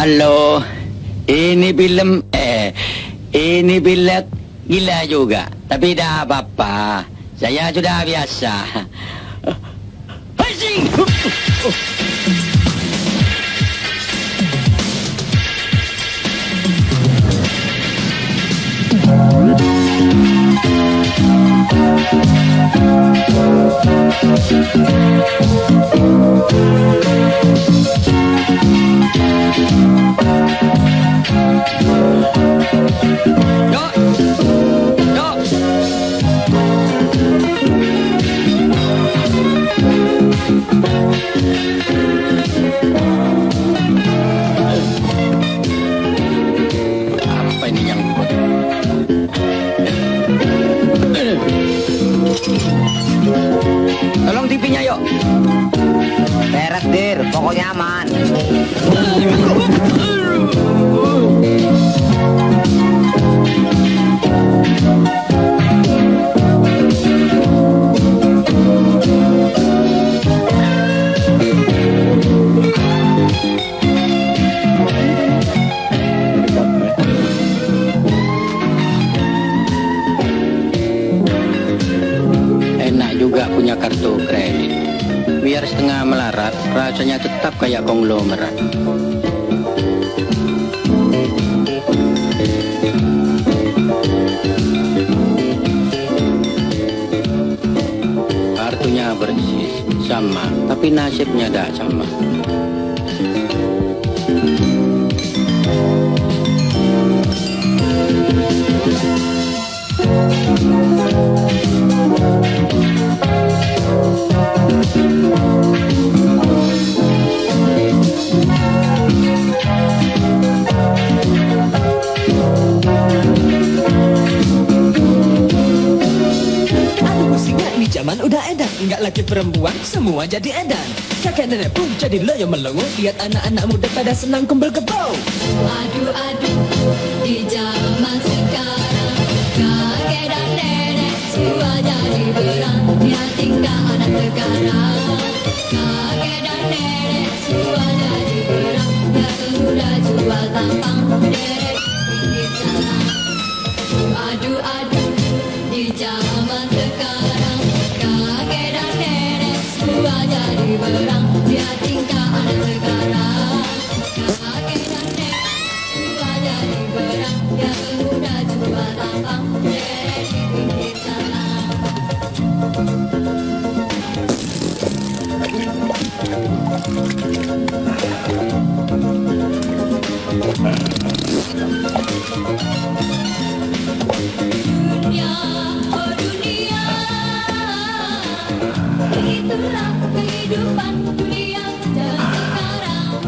Halo, ini film gila juga, tapi tidak apa-apa. Saya sudah biasa. Hei! Apa ini yang buat? Tolong TV-nya yuk. Beres, Dir. Pokoknya aman. Enak juga punya kartu kredit. Biar setengah melarat, rasanya tetap kayak konglomerat. Kartunya bersih, sama, tapi nasibnya tidak sama. Zaman udah edan, nggak lagi perempuan, semua jadi edan. Kakek nenek pun jadi loyo melongo, lihat anak-anak muda pada senang kumpul kebo. Aduh, di zaman sekarang, kakek dan nenek semua jadi berang. Lihat tingkah anak sekarang, kakek dan nenek semua jadi berang. Lihat pemuda jual tampang, derek pinggir jalan. Aduh, di zaman sekarang, kakek dan nenek semua jadi berang. Lihat tingkah anak sekarang, kakek dan nenek semua jadi berang. Lihat pemuda jual tampang, derek di pinggir jalan. Dunia, oh dunia, itulah kehidupan dunia sekarang.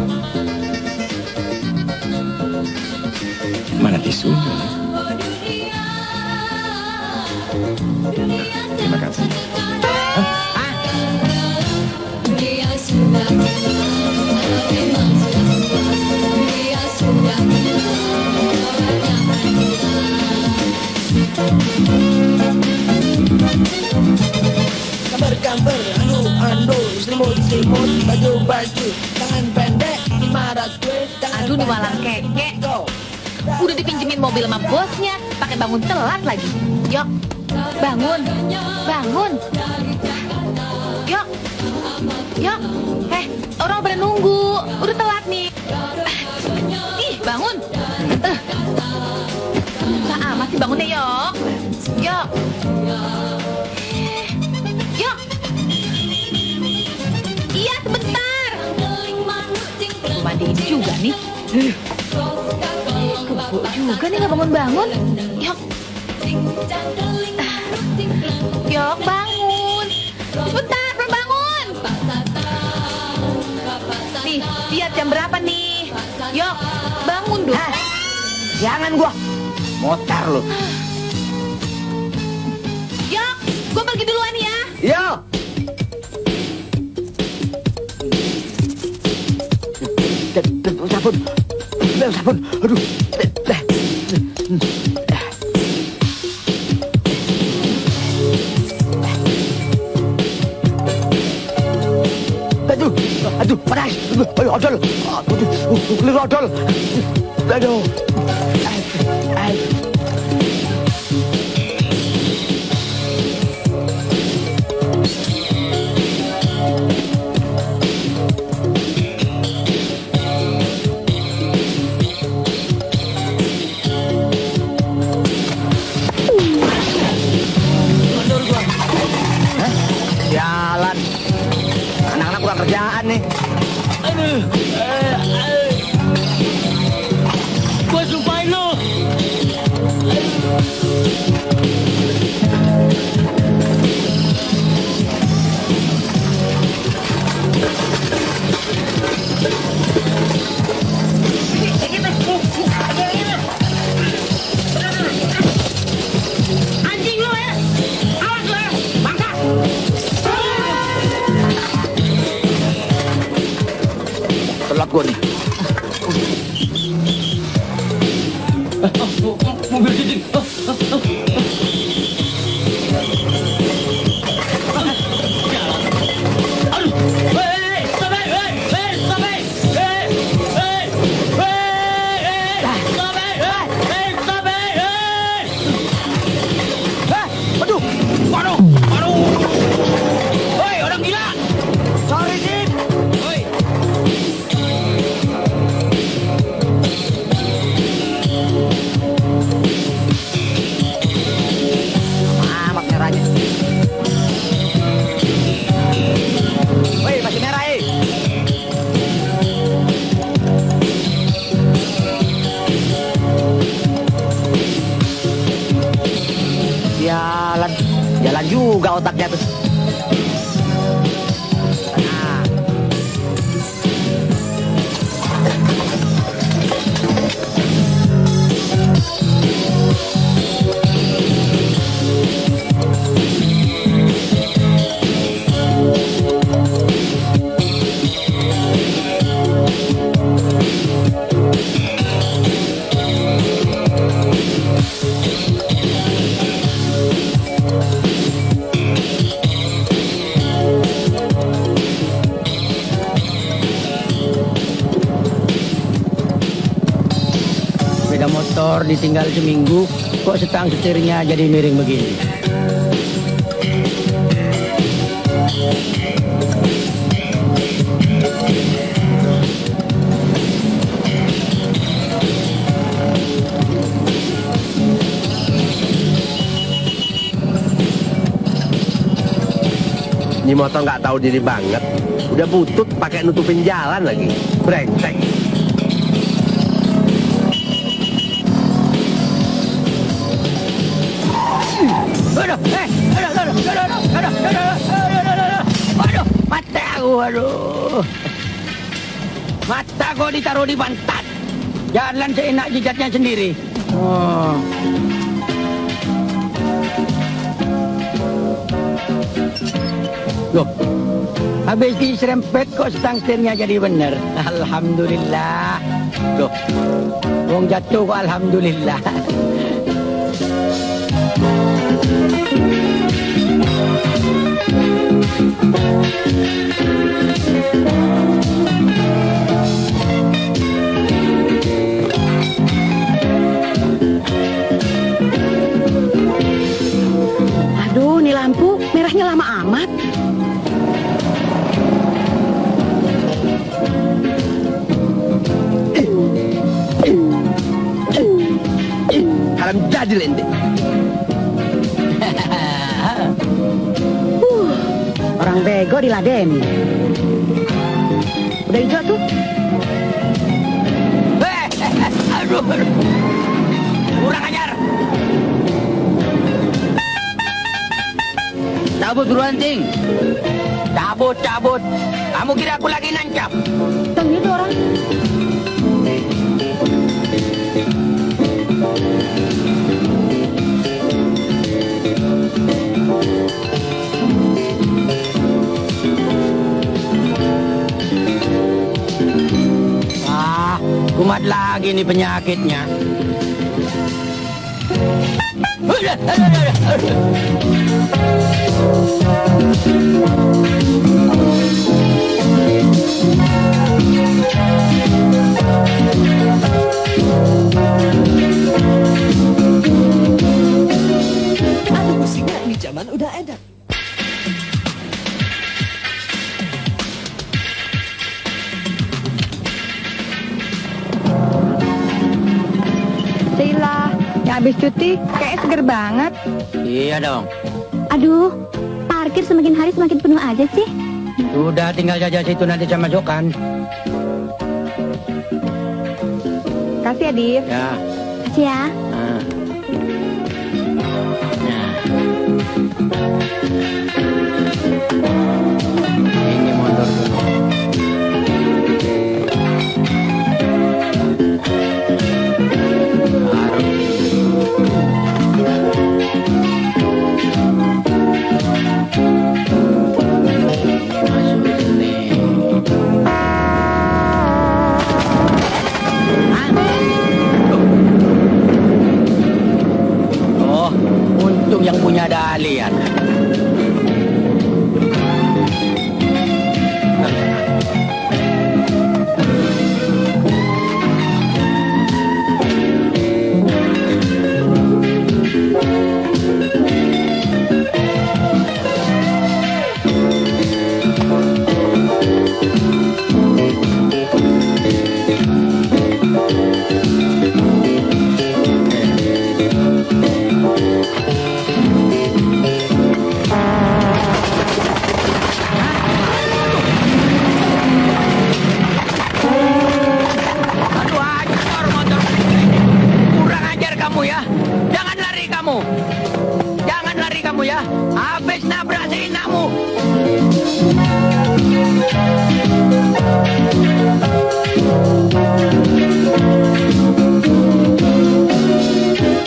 Mana tisunya? Oh dunia, dunia Terima kasih. dunia sudah memang sudah dunia sudah Gambar-gambar, anu, selimut, baju, tangan pendek, 500 duit, Aduh, nih malam keke. Udah dipinjemin mobil sama bosnya, pakai bangun telat lagi. Yok, bangun. Yok, orang pada nunggu, udah telat nih. Ih, bangun. Susah amat sih bangunnya, Yok. Yok. Iya, sebentar. Mandiin juga nih. Kebo juga nih nggak bangun-bangun. Yok. Yok, bangun. Sebentar, belum bangun. Nih, lihat jam berapa nih. Yok, bangun dong. Jangan gua. Motor lu. Yok, gue pergi duluan ya. Yo. Sabun. Aduh. Aduh, panas. Aduh, Kukli rodol. Aduh. Jalan. Anak-anak kurang kerjaan nih. Gua sumpahin lo. Anjing lu ya. Awas lu ya. Bangsa. Telat gua nih. Mobil dinding. Aduh. Hei, stop, hei, hei, hei, stop, hei. Hei, hei, hei, stop, hei, hei, stop, hei, hei. Aduh. Waduh, waduh. Hei, orang gila. Sorry, Dik. Hei. Amat merahnya. Woi, masih merah, Jalan. Jalan juga otaknya tuh. Nah. Sepeda motor ditinggal seminggu, kok setang setirnya jadi miring begini. Ini motor nggak tahu diri banget. Udah butut pakai nutupin jalan lagi. Brengsek. Aduh, mata aku, aduh. Mata kok ditaruh di pantat. Jalan seenak jidatnya sendiri. Oh. Loh, habis diserempet kok setang setirnya jadi bener. Alhamdulillah. Loh, wong jatuh kok alhamdulillah. Aduh, nih lampu merahnya lama amat. Alam jadi lente. Orang bego diladeni. Udah hijau tuh. Aduh, kurang ajar. Cabut buruan, Ting. Cabut, cabut. Kamu kira aku lagi nancap? Teng itu orang. Kumat lagi nih penyakitnya. Alhamdulillah. Yang habis cuti kayak seger banget. Iya dong. Aduh, parkir semakin hari semakin penuh aja sih. Sudah tinggal saja situ nanti saya masukkan. Kasih ya, Div. Ya. Kasih ya. Nah. Nah. Ini motor dulu. Masuk sini. Oh, untung yang punya dalian. Aduh, hancur motor ini. Kurang ajar kamu ya. Jangan lari kamu. Jangan lari kamu ya. Habis nabrak seinakmu.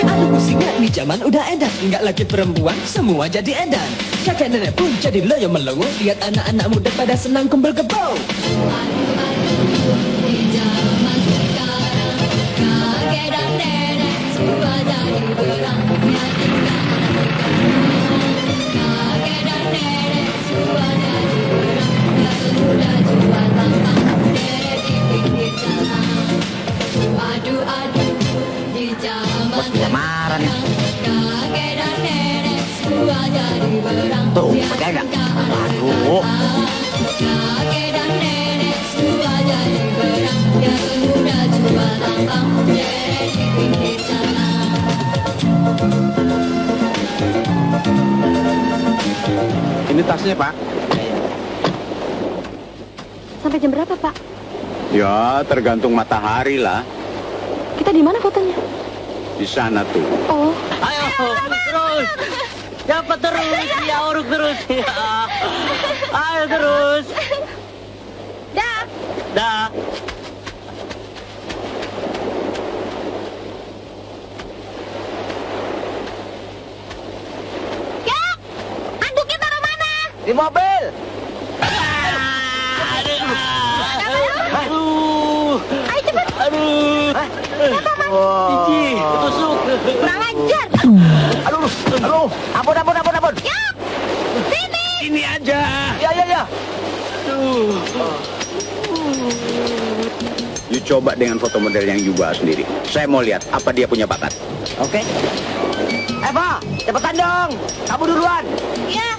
Aduh pusing ya, di zaman udah edan. Nggak lagi perempuan, semua jadi edan. Kakek nenek pun jadi loyo melongo. Lihat anak-anak muda pada senang kumpul kebo. Di zaman sekarang, kakek dan nenek semua jadi berang. Ya tinggal anak sekarang. Kakek dan nenek semua jadi berang. Biar muda jual tampang, deret di pinggir jalan. Adu-adu di zaman marah nih. kakek dan nenek semua jadi berang. Tuh, Biar pakai nggak? tinggal anak Aduh. kakek dan nenek semua jadi berang. Biar muda jual tampang, deret di pinggir jalan. Ini tasnya, Pak. Sampai jam berapa, Pak? Ya, tergantung matahari lah. Kita di mana fotonya? Di sana tuh. Oh, Ayo, terus. Dapat terus, ya uruk terus. Ya. Ayo terus. Dah. Dah. Ya, anduknya taruh mana? Di mobil. Aduh. Ayo cepet. Aduh. Cici, tusuk. Kurang ajar. Aduh, aduh. Ampun, ampun, ampun, ampun. Ya, sini. Ini aja. Ya, ya, ya. Aduh. You coba dengan foto model yang you bawa sendiri. Saya mau lihat apa dia punya bakat. Oke. Eva, cepetan dong. Kamu duluan. Ya.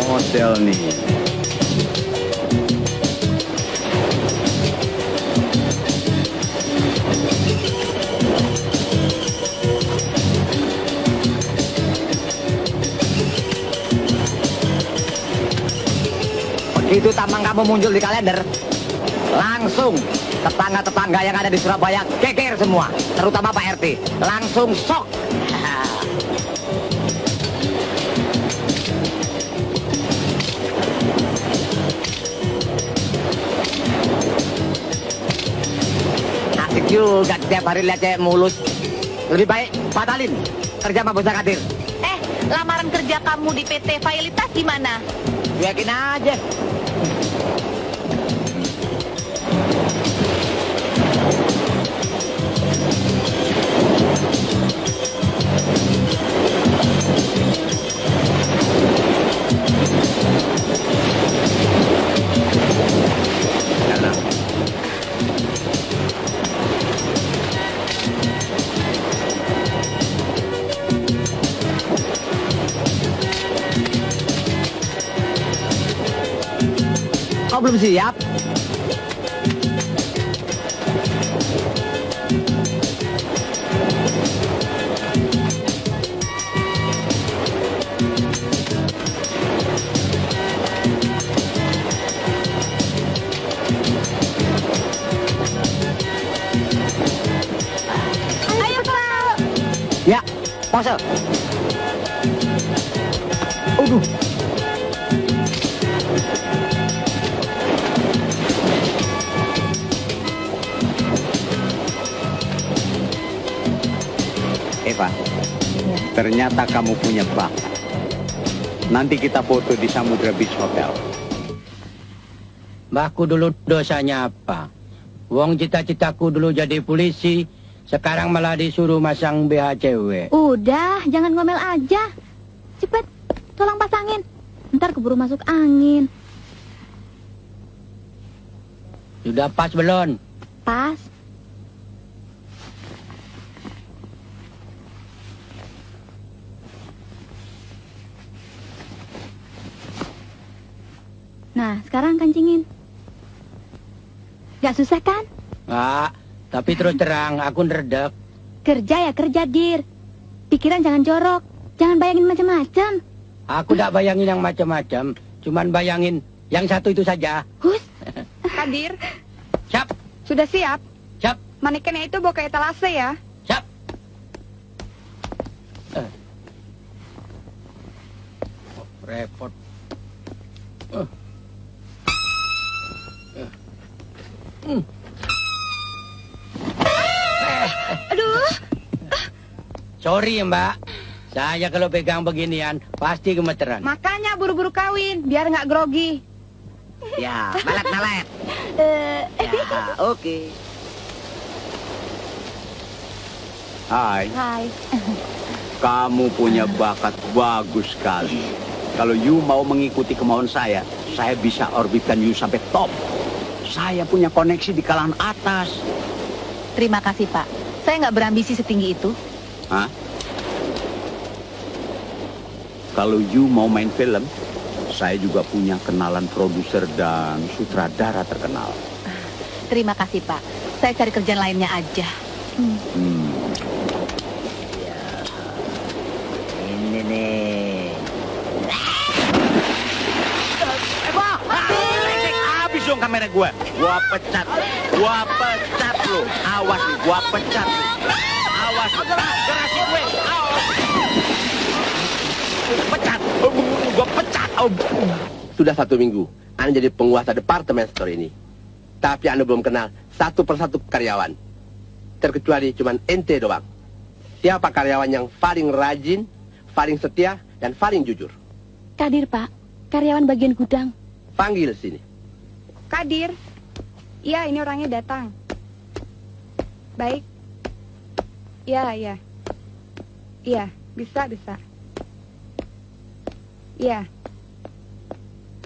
Model nih. Begitu tampang kamu muncul di kalender, langsung tetangga-tetangga yang ada di Surabaya geger semua, terutama Pak RT. Langsung shock. Asik juga tiap hari lihat cewek mulus. Lebih baik batalin kerja sama Bos Kadir. Lamaran kerja kamu di PT Failitas gimana? Yakin aja. kau belum siap? Ayo, Pak. Ya, pose. Aduh. Eva, ternyata kamu punya bakat. Nanti kita foto di Samudra Beach Hotel. Mbahku dulu dosanya apa? Wong cita-citaku dulu jadi polisi, sekarang malah disuruh masang BH cewek. Udah, jangan ngomel aja. Cepet, tolong pasangin. Ntar keburu masuk angin. Sudah pas belum? Pas. Nah, sekarang kancingin. Gak susah kan? Enggak, tapi terus terang aku neredek. Kerja ya kerja, Dir. Pikiran jangan jorok. Jangan bayangin macam-macam. Aku tidak bayangin yang macam-macam, cuman bayangin yang satu itu saja. Hus. Kadir, Siap, sudah siap? siap, Manekennya itu bawa ke etalase ya. siap. Repot. Aduh, Sorry ya Mbak, saya kalau pegang beginian pasti gemeteran. makanya buru-buru kawin, biar nggak grogi. Ya, melet-melet. Ya, oke. Hai, Hai. kamu punya bakat bagus sekali. Kalau you mau mengikuti kemauan saya bisa orbitkan you sampai top. Saya punya koneksi di kalangan atas. Terima kasih, Pak. Saya nggak berambisi setinggi itu. Hah? Kalau you mau main film, saya juga punya kenalan produser dan sutradara terkenal. Terima kasih, Pak. Saya cari kerjaan lainnya aja. Ini nih. Habis dong kamera gue. Gua pecat lu. Awas nih, gua pecat lu. Awas, gerasi gue. Pecat. Gua pecat. Sudah 1 minggu, Anda jadi penguasa departemen store ini. Tapi Anda belum kenal satu persatu karyawan. Terkecuali cuman ente doang. Siapa karyawan yang paling rajin, paling setia, dan paling jujur? Kadir, Pak. Karyawan bagian gudang. Panggil sini. Kadir, iya ini orangnya datang. Baik. Iya. Iya, bisa. Iya.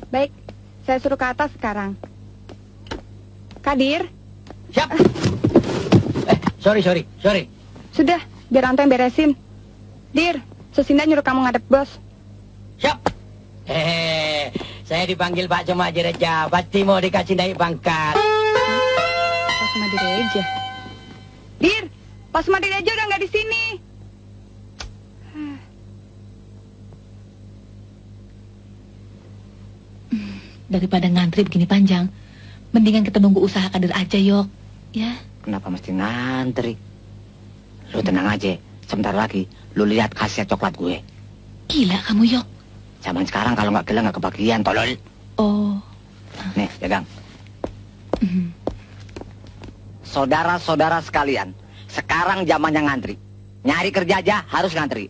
Baik, saya suruh ke atas sekarang. Kadir, Siap. Sorry. sudah, biar Anto yang beresin. Dir, Susinda nyuruh kamu ngadep bos. Siap. Saya dipanggil Pak Cuma Jereja, pasti mau dikasih naik pangkat. Pas Madireja. Dir, Pas Madireja udah nggak di sini. Daripada ngantri begini panjang, mendingan kita nunggu usaha Kadir aja, Yok. Ya. Kenapa mesti ngantri? Lu tenang aja, sebentar lagi lu lihat khasiat coklat gue. Gila kamu, Yok. Zaman sekarang kalau nggak gila nggak kebagian, tolol. Oh. Nih, pegang. Saudara-saudara sekalian, sekarang zamannya ngantri. Nyari kerja aja harus ngantri.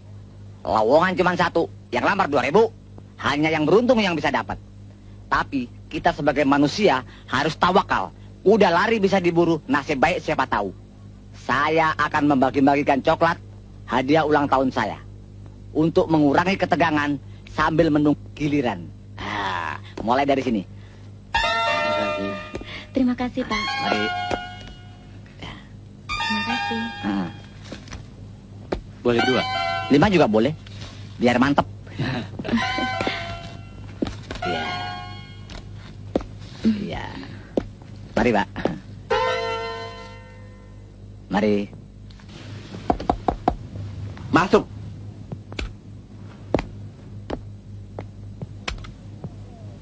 Lowongan cuma 1, yang lamar 2.000. Hanya yang beruntung yang bisa dapat. Tapi kita sebagai manusia harus tawakal. Udah lari bisa diburu, nasib baik siapa tahu. Saya akan membagi-bagikan coklat hadiah ulang tahun saya. Untuk mengurangi ketegangan sambil menunggu giliran. Mulai dari sini. Terima kasih, Pak. Mari. Terima kasih. Boleh 2. 5 juga boleh. Biar mantep. Iya. Mari, Pak. Mari. Masuk.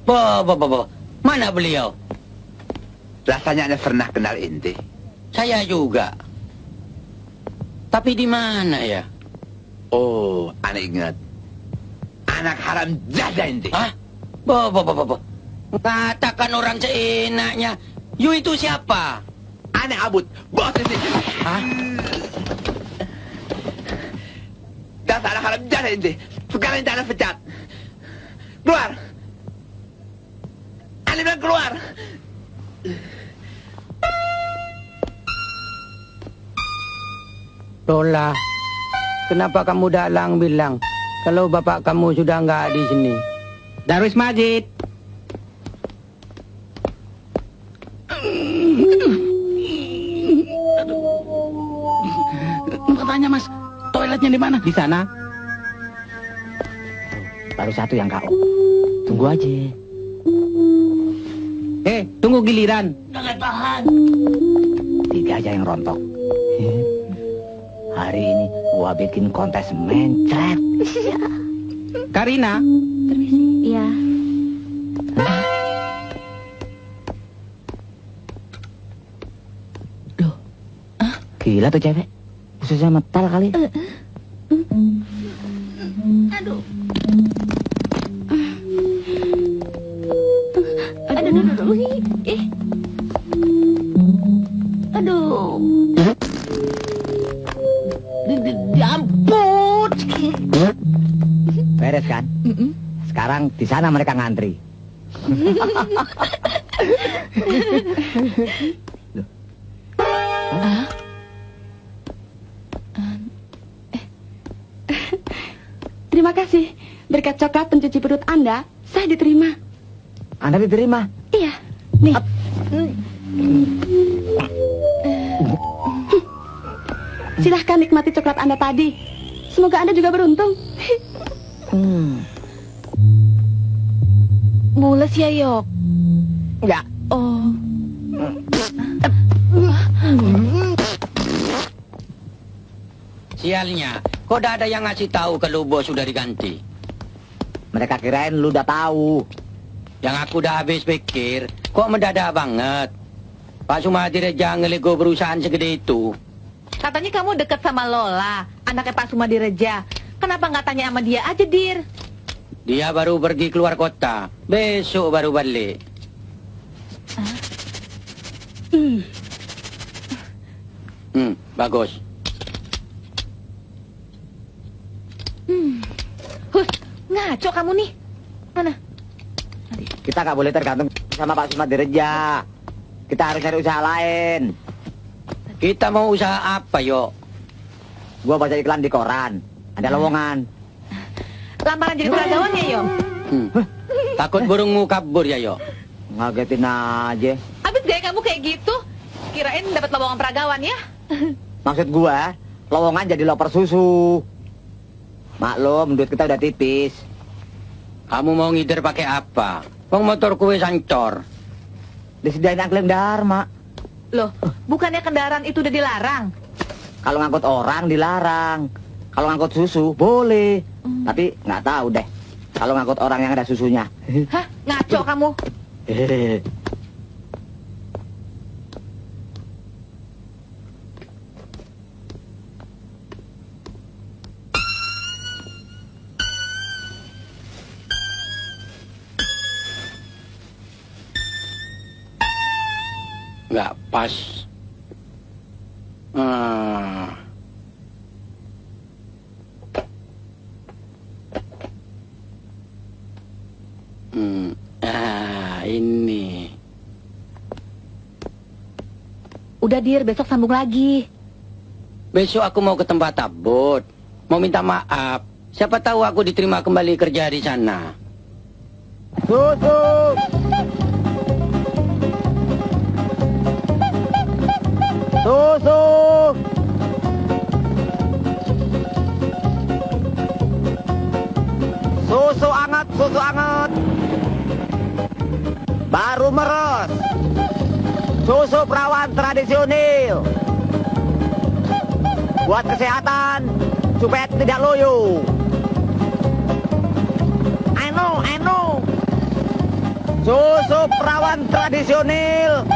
Bo. Mana beliau? Rasanya Anda pernah kenal ente. Saya juga. Tapi di mana ya? Oh, Anda ingat. Anak haram jada ente. Hah? Bo. Katakan orang seenaknya. You itu siapa? Anak abut, bos ente. Hah? Dasar anak haram jada ente. Sekarang ente Anda pecat. Keluar. Anda bilang keluar. Lola, kenapa kamu dalang bilang kalau bapak kamu sudah nggak di sini? Darwis Majid. Tanya Mas, toiletnya di mana? Di sana. Baru satu yang KO. Tunggu aja. Tunggu giliran. Jangan tahan. 3 aja yang rontok. Hari ini gua bikin kontes mencret. Karina. Iya. Loh. Gila tuh cewek. Khususnya metal kali. Aduh. Aduh. Diampun. Beres kan? Sekarang di sana mereka ngantri. Terima kasih. Berkat coklat pencuci perut Anda, saya diterima. Anda diterima? Iya. Nih. Silahkan nikmati coklat Anda tadi. Semoga Anda juga beruntung. Mules ya, Yok? Enggak. Oh. Sialnya, kok tidak ada yang ngasih tahu kalau bos sudah diganti? Mereka kirain lu udah tahu. Yang aku udah habis pikir, kok mendadak banget. Pak Sumadireja ngelego perusahaan segede itu. Katanya kamu deket sama Lola, anaknya Pak Sumadireja. Kenapa nggak tanya sama dia aja, Dir? Dia baru pergi keluar kota. Besok baru balik. Bagus. Hus, ngaco kamu nih. Mana? Kita nggak boleh tergantung sama Pak Sumadireja. Kita harus cari usaha lain. Kita mau usaha apa, Yok? Gua baca iklan di koran. Ada lowongan. Lamaran jadi peragawan ya, Yok? Takut burungmu kabur ya, Yok? Ngagetin aja. Abis gaya kamu kayak gitu, kirain dapat lowongan peragawan ya? Maksud gua, lowongan jadi loper susu. Maklum, duit kita udah tipis. Kamu mau ngider pakai apa? Wong motor kue sancor. Disediain angklung Dharma. Loh, bukannya kendaraan itu udah dilarang? Kalau ngangkut orang dilarang. Kalau ngangkut susu boleh. Tapi nggak tahu deh. Kalau ngangkut orang yang ada susunya. Hah? Ngaco kamu? Nggak pas. Ini. Udah, Dir, besok sambung lagi. Besok aku mau ke tempat tabut. Mau minta maaf. Siapa tahu aku diterima kembali kerja di sana. Susu. Susu. Susu anget, susu anget. Baru merah. Susu perawan tradisional. Buat kesehatan, supaya tidak loyo. I know. Susu perawan tradisional.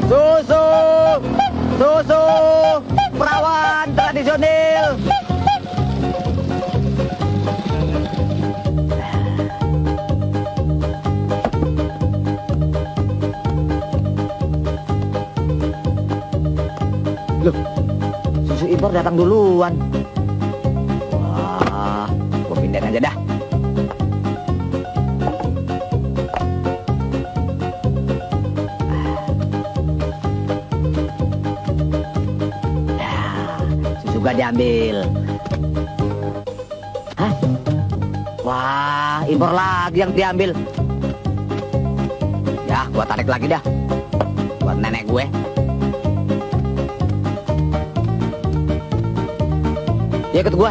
Susu perawan tradisional. Loh, susu impor datang duluan. Wah, gua pindahin aja dah. Susu gua diambil. Hah? Wah, impor lagi yang diambil. Ya, gua tarik lagi dah. Buat nenek gue. Ya, ikut gua.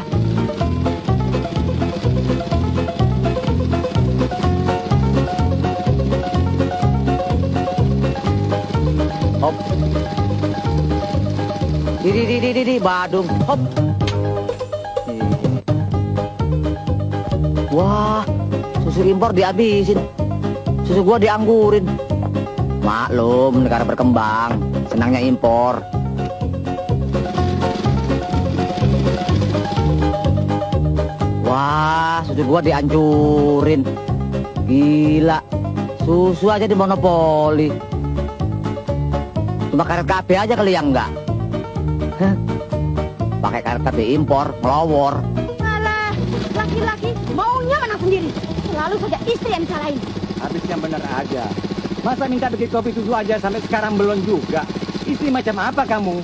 Hop. Di Badung. Hop. Wah, susu impor dihabisin. Susu gua dianggurin. Maklum, negara berkembang, senangnya impor. Wah, susu gua dihancurin. Gila, susu aja dimonopoli. Cuma karet KB aja kali yang enggak. Hah? Pakai karet KB impor, melowor. Alah, laki-laki maunya menang sendiri. Selalu saja istri yang disalahin. Habis yang bener aja. Masa minta bikin kopi susu aja sampai sekarang belum juga? Istri macam apa kamu?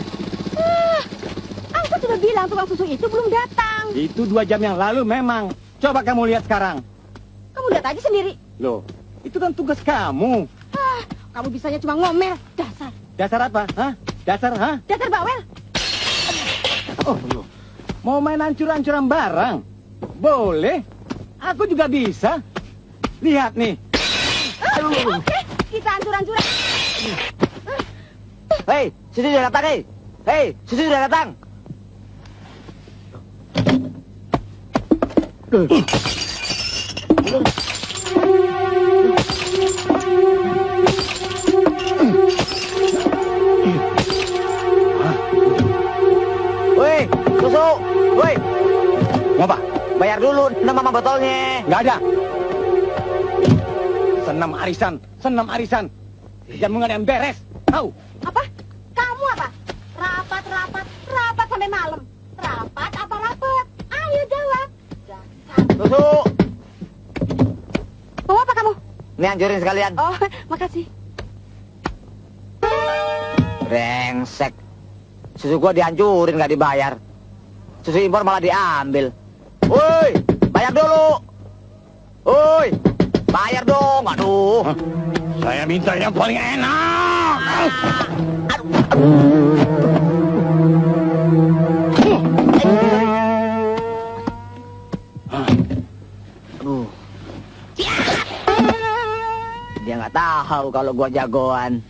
Aku sudah bilang tukang susu itu belum datang. Itu 2 jam yang lalu memang. Coba kamu lihat sekarang. Kamu lihat aja sendiri. Loh, itu kan tugas kamu. Kamu bisanya cuma ngomel. Dasar. Dasar apa? Hah? Dasar, hah? Dasar bawel. Oh, mau main hancur-hancuran barang? Boleh. Aku juga bisa. Lihat nih. Oke, kita hancur-hancuran. Hei, susu sudah datang, hei. Hei, susu sudah datang. Woi, susu. Woi. Mau apa? Bayar dulu nama botolnya. Nggak ada. Senam arisan. Jamu nggak ada yang beres. Tahu? Apa? Kamu apa? Rapat sampai malam. Rapat apa rapat? Ayo jawab. Susu. Mau apa kamu? Ini hancurin sekalian. Oh, makasih. Brengsek. Susu gua dihancurin nggak dibayar. Susu impor malah diambil. Woi, bayar dulu. Woi, bayar dong. Aduh. Saya minta yang paling enak. Aduh. Dia nggak tahu kalau gua jagoan.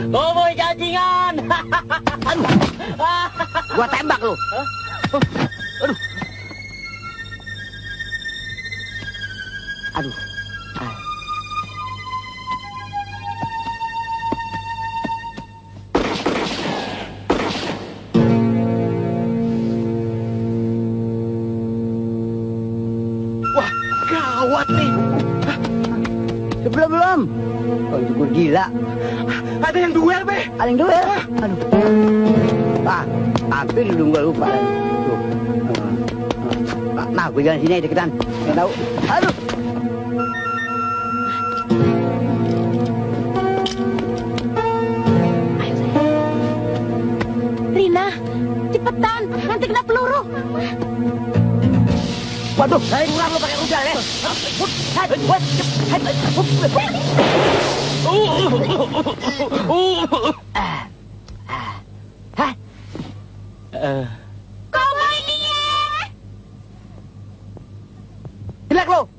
Boboy cacing,an. Aduh. Gua tembak lu. Aduh. Aduh. belum. Oh, itu gue gila. Ada yang duel, Be. Ada yang duel. Aduh. Hampir dulu gue lupa. Tuh. Nah, gue jalan sini deketan. Nggak tahu. Aduh. Rina, cepetan, nanti kena peluru. Waduh, kurang lo pakai rudal ya. Kau main dia. Jelek lo.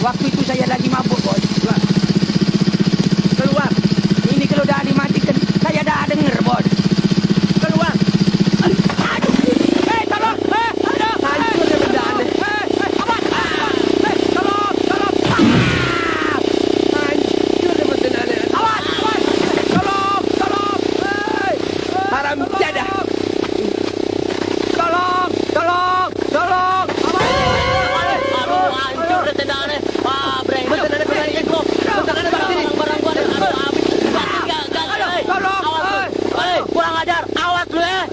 Waktu itu saya lagi mabuk, Bos. Keluar. Ini kalau dah dimatikan, saya dah denger, Bos. Keluar. Aduh. Tolong. Aduh. Hancur ya benda aneh. Awas. Tolong. Hancur ya benda aneh. Awas. Tolong. Haram jadah. Tolong. Kurang ajar, awas lu ya.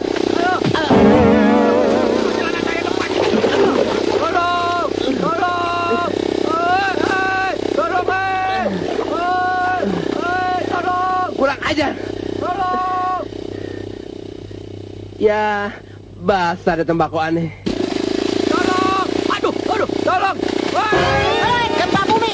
Kurang ajar. Ya, basah ada tembakau aneh. Tolong. Hei, gempa bumi.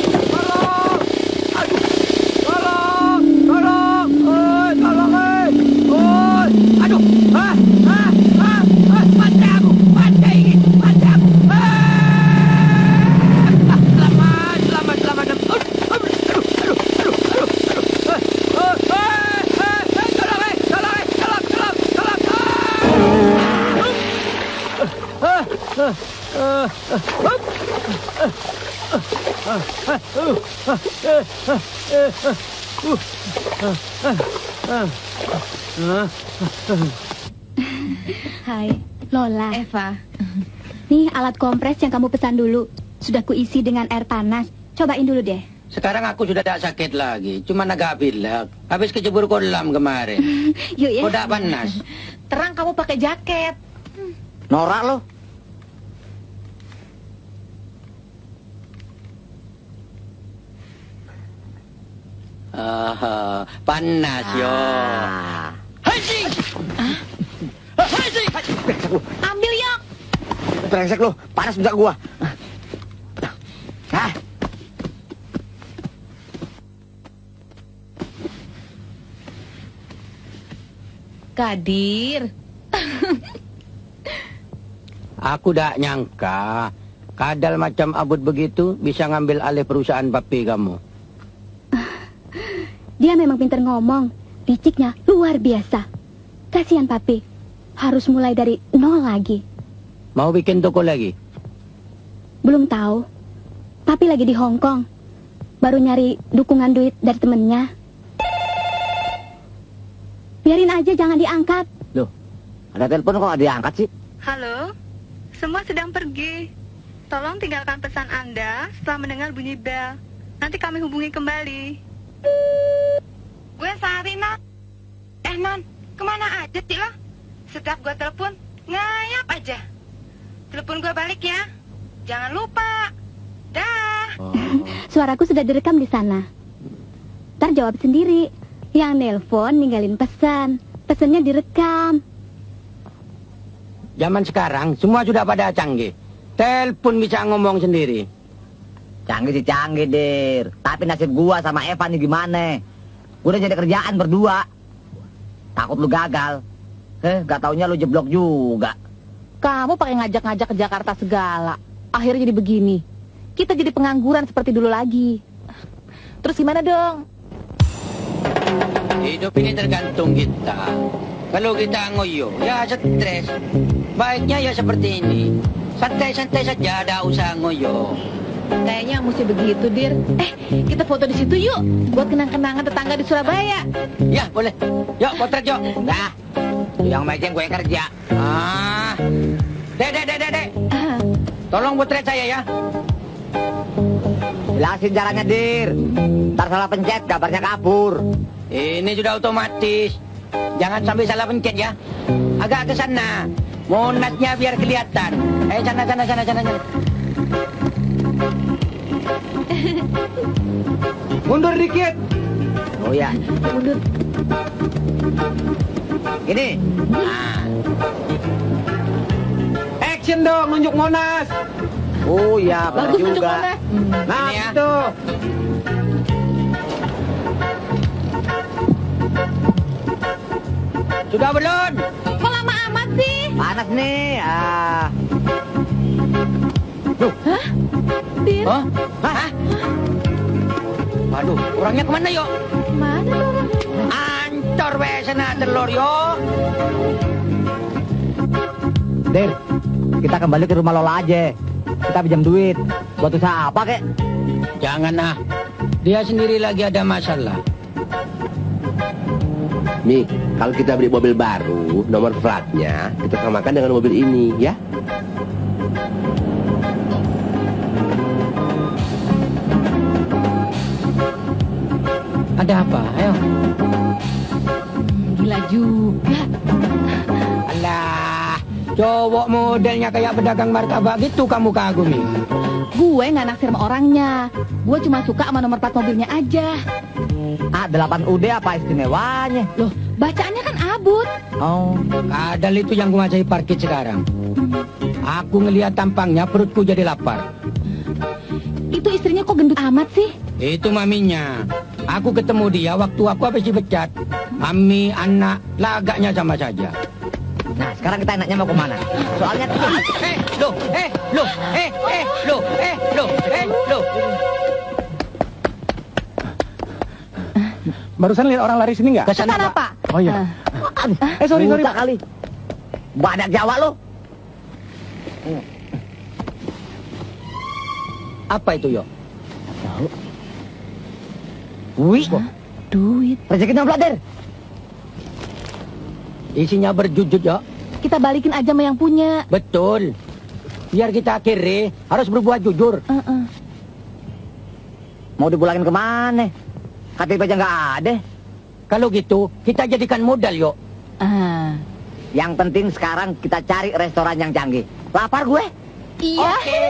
Hai, Lola. Eva. Nih alat kompres yang kamu pesan dulu. Sudah kuisi dengan air panas. Cobain dulu deh. Sekarang aku sudah tak sakit lagi, cuma agak pilek. Habis kecebur kolam kemarin. Yuk ya. Kok tak panas? Terang kamu pakai jaket. Norak lo. Panas yo. Haji! Ambil Yok. Brengsek lo, panas juga gua. Hah? Kadir. Aku tak nyangka kadal macam abut begitu bisa ngambil alih perusahaan papi kamu. Dia memang pintar ngomong. Liciknya luar biasa. Kasihan papi. Harus mulai dari nol lagi. Mau bikin toko lagi? Belum tahu. Papi lagi di Hong Kong. Baru nyari dukungan duit dari temennya. Biarin aja, jangan diangkat. Loh, ada telepon kok nggak diangkat sih? Halo, semua sedang pergi. Tolong tinggalkan pesan Anda setelah mendengar bunyi bel. Nanti kami hubungi kembali. Gue Sarina. Non, kemana aja sih lo? Setiap gue telepon, ngayap aja. Telepon gue balik ya. Jangan lupa. Dah. Suaraku sudah direkam di sana. Ntar jawab sendiri. Yang nelpon ninggalin pesan. Pesannya direkam. Zaman sekarang semua sudah pada canggih. Telepon bisa ngomong sendiri. Canggih sih canggih, Dir. Tapi nasib gua sama Evan nih gimana? Gua udah jadi kerjaan berdua. Takut lu gagal. Gak taunya lu jeblok juga. Kamu pakai ngajak-ngajak ke Jakarta segala. Akhirnya jadi begini. Kita jadi pengangguran seperti dulu lagi. Terus gimana dong? Hidup ini tergantung kita. Kalau kita ngoyo, ya stres. Baiknya ya seperti ini. Santai-santai saja, ada usah ngoyo. Kayaknya mesti begitu, Dir. Kita foto di situ yuk, buat kenang-kenangan tetangga di Surabaya. Ya, boleh. Yuk, potret yuk. Dah. Yang megang gue yang kerja. Dek. Tolong potret saya ya. Jelasin caranya, Dir. Ntar salah pencet, kabarnya kabur. Ini sudah otomatis. Jangan sampai salah pencet ya. Agak ke sana. Monasnya biar kelihatan. Sana. Mundur dikit. Oh ya. Mundur. Ini. Action dong, nunjuk Monas. Oh ya, benar Bagus untuk juga. mana? Nah, Ini ya. itu. Sudah belum? Kok lama amat sih? Panas nih. Dir, Hah? Waduh, orangnya kemana yuk? mana tuh orang? Ancor we sana telur yuk. Dir, kita kembali ke rumah Lola aja. Kita pinjam duit. Buat usaha apa, kek? Jangan ah. Dia sendiri lagi ada masalah. Mi, kalau kita beli mobil baru, nomor platnya kita samakan dengan mobil ini, ya? Ada apa? Ayo. Gila juga. Alah, cowok modelnya kayak pedagang martabak gitu kamu kagumi. Gue nggak naksir sama orangnya. Gue cuma suka sama nomor plat mobilnya aja. A8UD apa istimewanya? Loh, bacaannya kan abut. Oh, Kadal itu yang menguasai parkir sekarang. Aku ngelihat tampangnya perutku jadi lapar. Itu istrinya kok gendut amat sih? Itu maminya. Aku ketemu dia waktu aku habis dipecat. Mami, anak, lagaknya sama saja. nah sekarang kita enaknya mau kemana? Soalnya Loh. Barusan lihat orang lari sini nggak? Kesana, Kesana, Pak. Pak. Oh iya. sorry Pak. kali. Banyak Jawa lo. Apa itu, Yo? Wih, Duit. rezekinya blader. Isinya berjujut, Yo. Kita balikin aja sama yang punya. Betul. Biar kita akhiri, harus berbuat jujur. Mau dipulangin kemana? KTP aja nggak ada. Kalau gitu, kita jadikan modal, Yo. Yang penting sekarang kita cari restoran yang canggih. Lapar gue. Iya. Oke.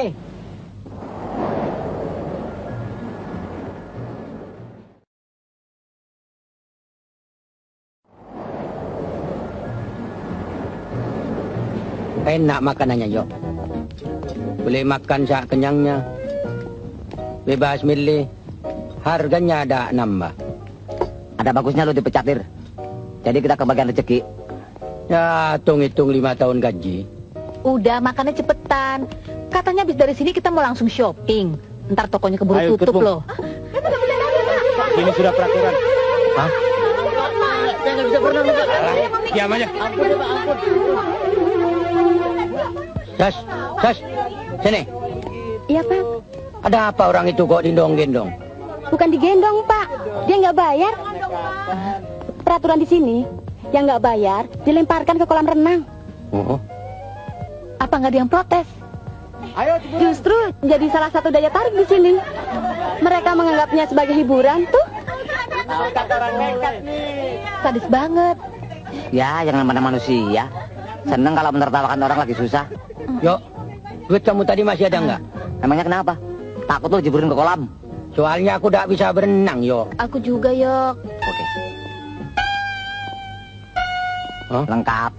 Enak makanannya, Yo. Boleh makan sak kenyangnya. Bebas milih. Harganya ada nambah. Ada bagusnya lo dipecatir. Jadi kita kebagian rezeki. Ya, hitung-hitung 5 tahun gaji. Udah, makannya cepetan. Katanya habis dari sini kita mau langsung shopping. Ntar tokonya keburu Ayo, tutup ikut, Bu. loh. Ini sudah peraturan. Hah? Saya nggak bisa berenang. Diam aja. Sas, sini. Iya, Pak. Ada apa orang itu kok gendong-gendong? Bukan digendong, Pak. Dia nggak bayar. Peraturan di sini, yang nggak bayar dilemparkan ke kolam renang. Oh, Apa nggak ada yang protes? Justru jadi salah satu daya tarik di sini. Mereka menganggapnya sebagai hiburan tuh. Sadis banget. Ya, yang namanya manusia. Seneng kalau menertawakan orang lagi susah. Yo, duit kamu tadi masih ada nggak? Emangnya kenapa? Takut lo jeburin ke kolam. Soalnya aku tidak bisa berenang, Yo. Aku juga, Yok. Oke. Hah? Lengkap.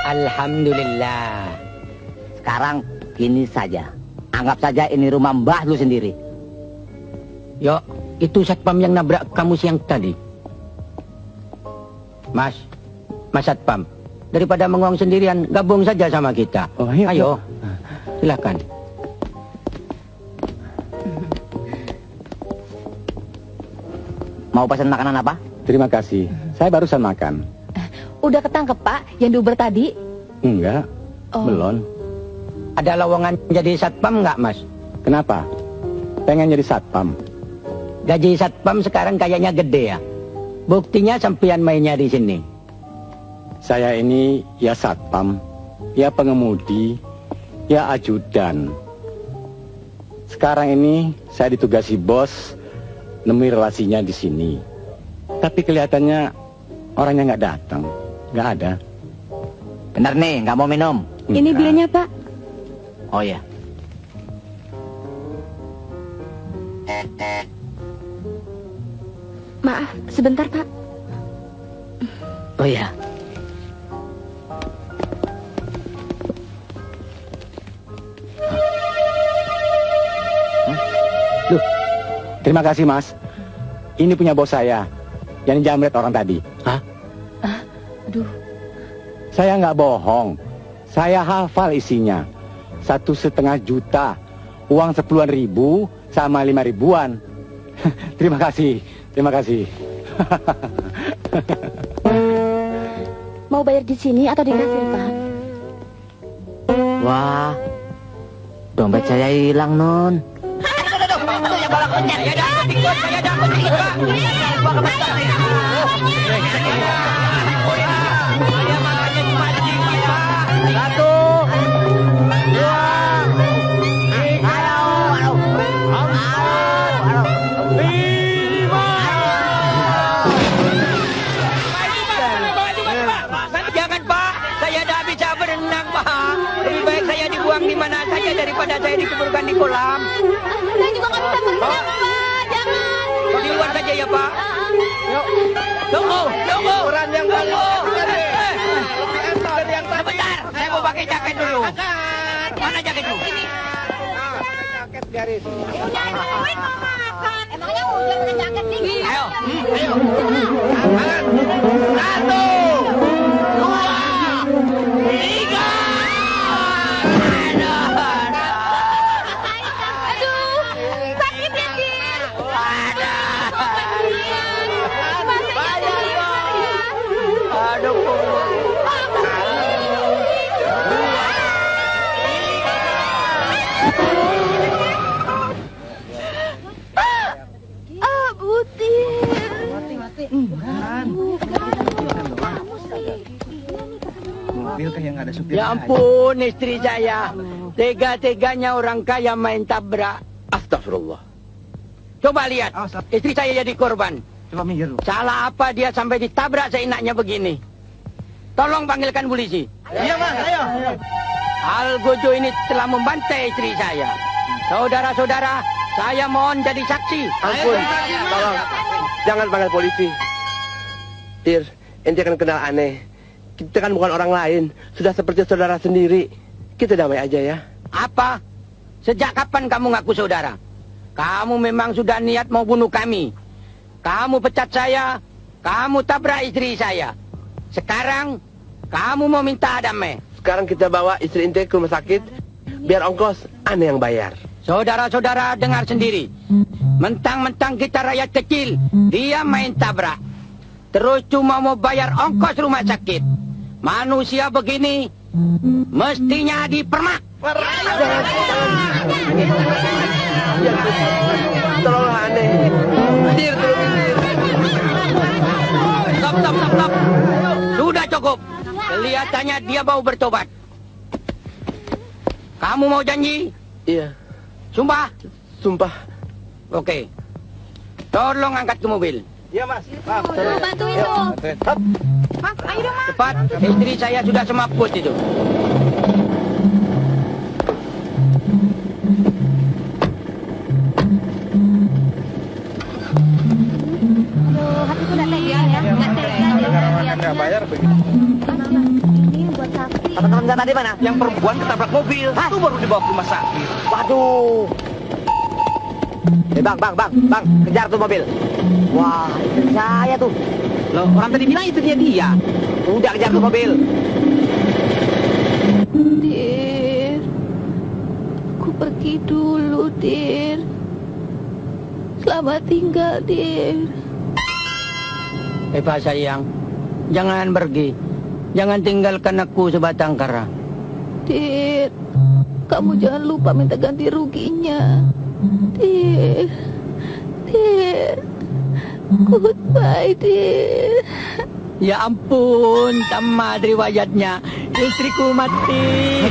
Alhamdulillah. Sekarang gini saja. Anggap saja ini rumah mbah lu sendiri. Yo, itu satpam yang nabrak kamu siang tadi. Mas satpam. Daripada menguang sendirian, gabung saja sama kita. Oh, iya, Ayo, silakan. Mau pesan makanan apa? Terima kasih. Saya barusan makan. Udah ketangkep, Pak, yang di Uber tadi? Enggak, Oh. belum. Ada lowongan jadi satpam nggak, Mas? Kenapa? Pengen jadi satpam? Gaji satpam sekarang kayaknya gede ya. Buktinya sampean mainnya di sini. Saya ini ya satpam, ya pengemudi, ya ajudan. Sekarang ini saya ditugasi bos nemu relasinya di sini. Tapi kelihatannya orangnya nggak datang, nggak ada. Bener nih, nggak mau minum. Ini bilnya, Pak. Oh ya. Maaf, sebentar, Pak. Oh ya. Loh, terima kasih Mas. Ini punya bos saya yang jamret orang tadi. Hah? Aduh. Saya nggak bohong. Saya hafal isinya. 1,5 juta. Uang 10.000 sama 5 ribuan. Terima kasih. Terima kasih. Mau bayar di sini atau di kasir, Pak? Wah, dompet saya hilang, Non. Jangan, Pak. Saya dah bisa berenang, Pak. Lebih baik saya dibuang di mana saja daripada saya dikuburkan di kolam. Saya juga nggak bisa berenang, Pak. Jangan. Di luar saja ya, Pak. Tunggu. Ukuran yang paling Sebentar, saya mau pakai jaket dulu. Mana jaket dulu? jaket garis. Emangnya hujan pakai jaket tinggi? Ayo. Tangan. 1. Ya ampun, istri saya. Tega-teganya orang kaya main tabrak. Astagfirullah. Coba lihat, istri saya jadi korban. Coba minggir. Salah apa dia sampai ditabrak seenaknya begini? Tolong panggilkan polisi. Iya, Mas, ayo. Algojo ini telah membantai istri saya. Saudara-saudara, saya mohon jadi saksi. Ampun, tolong. Jangan panggil polisi. Tir, ente kan kenal aneh. Kita kan bukan orang lain. Sudah seperti saudara sendiri. Kita damai aja ya. Apa? Sejak kapan kamu ngaku saudara? Kamu memang sudah niat mau bunuh kami. Kamu pecat saya. Kamu tabrak istri saya. Sekarang, kamu mau minta damai. Sekarang kita bawa istri ente ke rumah sakit. Biar ongkos aneh yang bayar. Saudara-saudara dengar sendiri. Mentang-mentang kita rakyat kecil, dia main tabrak. Terus cuma mau bayar ongkos rumah sakit. Manusia begini mestinya dipermak. Tolonglah aneh. Tir, Stop. Sudah cukup. Kelihatannya dia mau bertobat. Kamu mau janji? Iya. Sumpah? Sumpah. Oke. Tolong angkat ke mobil. Iya, Mas. Bantuin dong. Mas, ayo dong, Mas. Cepat, istri saya sudah semaput itu. Aduh, hatiku udah tega ya. Nggak tega dia. Nggak bayar begitu. Ini buat saksi. Teman-teman saya tadi mana? Yang perempuan ketabrak mobil. Itu baru dibawa ke rumah sakit. Waduh. Bang, kejar tuh mobil. Wah, itu saya tuh. Loh, orang tadi bilang itu dia. Udah kejar tuh mobil. Dir, ku pergi dulu, Dir. Selamat tinggal, Dir. Eva sayang, jangan pergi. Jangan tinggalkan aku sebatang kara. Dir, kamu jangan lupa minta ganti ruginya. Dear, dear, goodbye dear. Ya ampun, tamat riwayatnya. Istriku mati.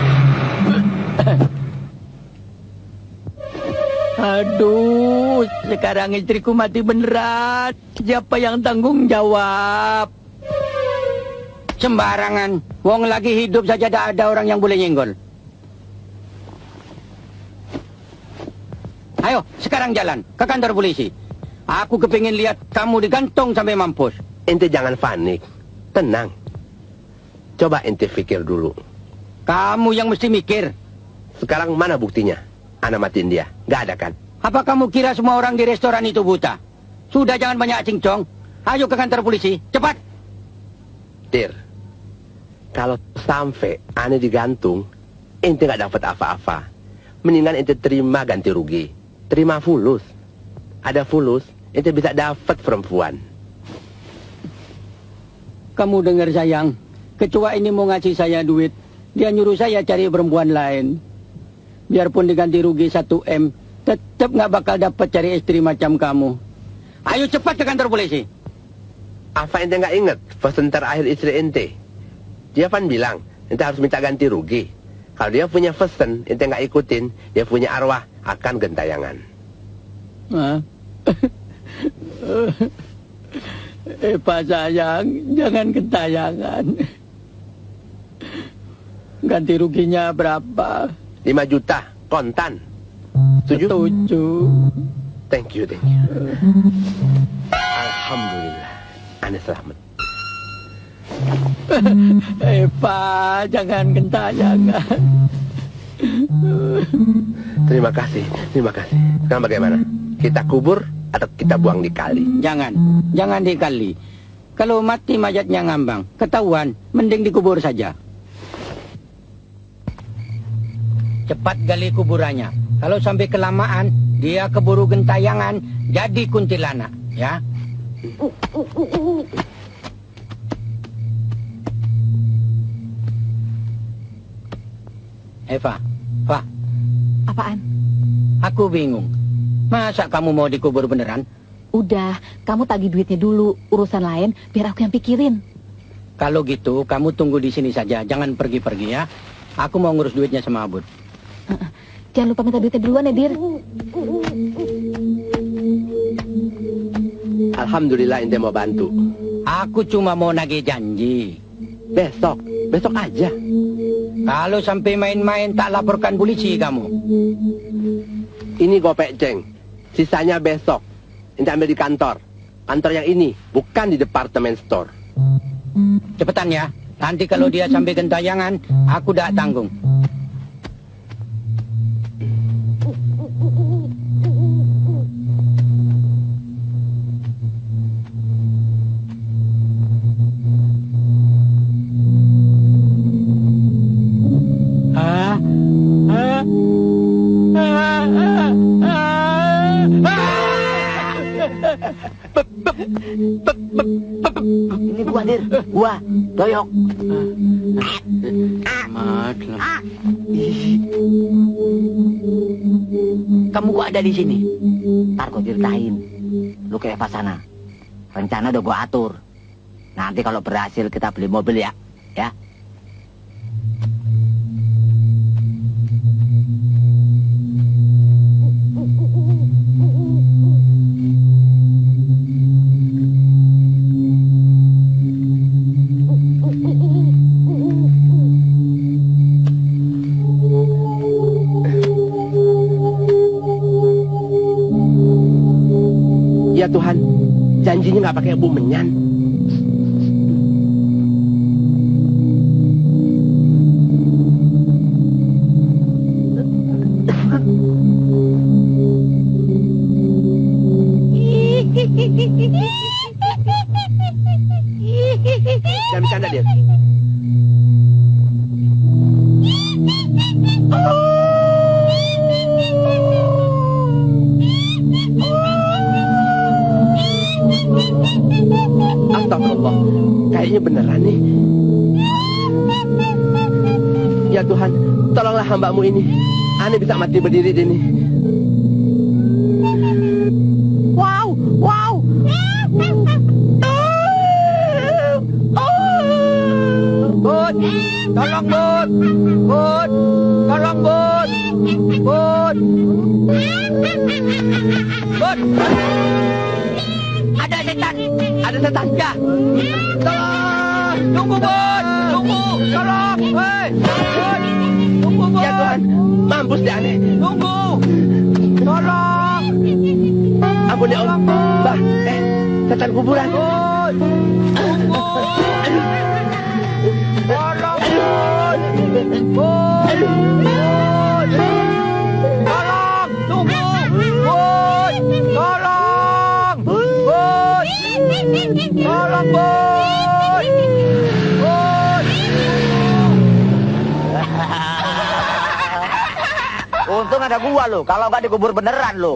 Aduh, sekarang istriku mati beneran. Siapa yang tanggung jawab? Sembarangan. Wong lagi hidup saja tidak ada orang yang boleh nyenggol. Ayo, sekarang jalan ke kantor polisi. Aku kepingin lihat kamu digantung sampai mampus. Ente jangan panik. Tenang. Coba ente pikir dulu. Kamu yang mesti mikir. Sekarang mana buktinya? Ana matiin dia. Nggak ada kan? Apa kamu kira semua orang di restoran itu buta? Sudah, jangan banyak cincong. Ayo ke kantor polisi. Cepat. Dir, kalau sampai Ana digantung, ente nggak dapat apa-apa. Mendingan ente terima ganti rugi. Terima fulus. Ada fulus, ente bisa dapat perempuan. Kamu dengar sayang, ketua ini mau ngasih saya duit. Dia nyuruh saya cari perempuan lain. Biarpun diganti rugi 1 M, tetap nggak bakal dapat cari istri macam kamu. Ayo cepat ke kantor polisi. Apa ente nggak inget pesan terakhir istri ente? Dia kan bilang, ente harus minta ganti rugi. Kalau dia punya pesan, ente nggak ikutin, dia punya arwah akan gentayangan. Hah? Pak sayang, jangan gentayangan. Ganti ruginya berapa? 5 juta, kontan. Setuju? Thank you. Alhamdulillah, Ana selamat. Pak, jangan gentayangan. Terima kasih. Sekarang bagaimana? Kita kubur atau kita buang di kali? Jangan di kali. Kalau mati mayatnya ngambang, ketahuan, mending dikubur saja. Cepat gali kuburannya. Kalau sampai kelamaan, dia keburu gentayangan, jadi kuntilanak, ya. Eva. Apaan? Aku bingung. Masa kamu mau dikubur beneran? Udah, kamu tagih duitnya dulu. Urusan lain biar aku yang pikirin. Kalau gitu, kamu tunggu di sini saja. Jangan pergi-pergi ya. Aku mau ngurus duitnya sama Abud. Jangan lupa minta duitnya duluan ya, Dir. Alhamdulillah ente mau bantu. Aku cuma mau nagih janji. Besok aja. Kalau sampai main-main tak laporkan polisi kamu. Ini gopek ceng. Sisanya besok. Ente ambil di kantor. Kantor yang ini, bukan di departemen store. Cepetan ya. Nanti kalau dia sampai gentayangan, aku dah tanggung. Ini gua, Dir. Gua, doyok. Kamu kok ada di sini? Ntar gua ceritain. Lu ke Eva sana. Rencana udah gua atur. Nanti kalau berhasil kita beli mobil ya. Ya. Ya Tuhan, janjinya nggak pakai Bu Menyan. Jangan bercanda dia. Astagfirullah, kayaknya beneran nih. Ya Tuhan, tolonglah hamba-Mu ini. Ane bisa mati berdiri di sini. Wow, wow. Bud, tolong Bud. Bud, tolong Bud. Bud. Bud. Ada setan. Ada setan ya. Tolong. Tunggu Bud. Tunggu. Tolong. Hei. Bud. Tunggu Bud. Ya Tuhan, mampus deh Ane. Tunggu. Tolong. Ampun ya Om. Bah, setan kuburan. Bud. Tunggu. Tolong Bud. Bud. Bud. Tolong. Tunggu. Bud. Tolong. Bud. Tolong Bud. Bud. Untung ada gua lo, kalau nggak dikubur beneran lo.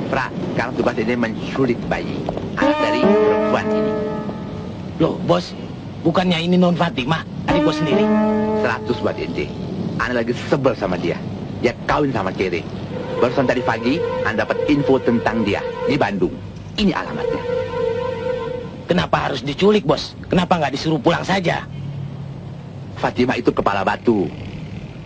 Pra, sekarang tugas ini menculik bayi. Anak dari perempuan ini. Loh, bos, bukannya ini Non Fatimah, adik bos sendiri? 100 buat ente. Ane lagi sebel sama dia. Dia kawin sama Kere. Barusan tadi pagi, Ane dapat info tentang dia di Bandung. Ini alamatnya. Kenapa harus diculik, bos? Kenapa nggak disuruh pulang saja? Fatimah itu kepala batu.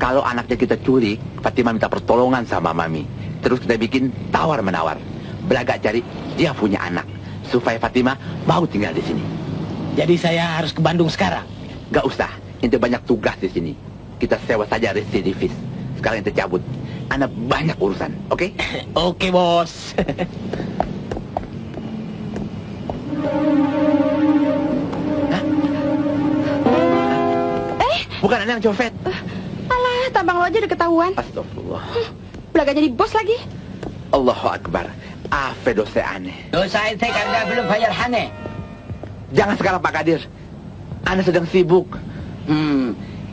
Kalau anaknya kita culik, Fatimah minta pertolongan sama Mami. Terus kita bikin tawar-menawar. Belagak cari dia punya anak. Supaya Fatimah mau tinggal di sini. Jadi saya harus ke Bandung sekarang? Gak usah, ente banyak tugas di sini. Kita sewa saja residivis. Sekarang ente cabut. Ana banyak urusan, oke? Oke, bos. Bukan Ana yang copet. Alah, tampang lo aja udah ketahuan. Astagfirullah. Belaga jadi bos lagi. Allahu Akbar. Afe dosa aneh. Dosa ente karena belum bayar hane. Jangan sekarang Pak Kadir. Ana sedang sibuk.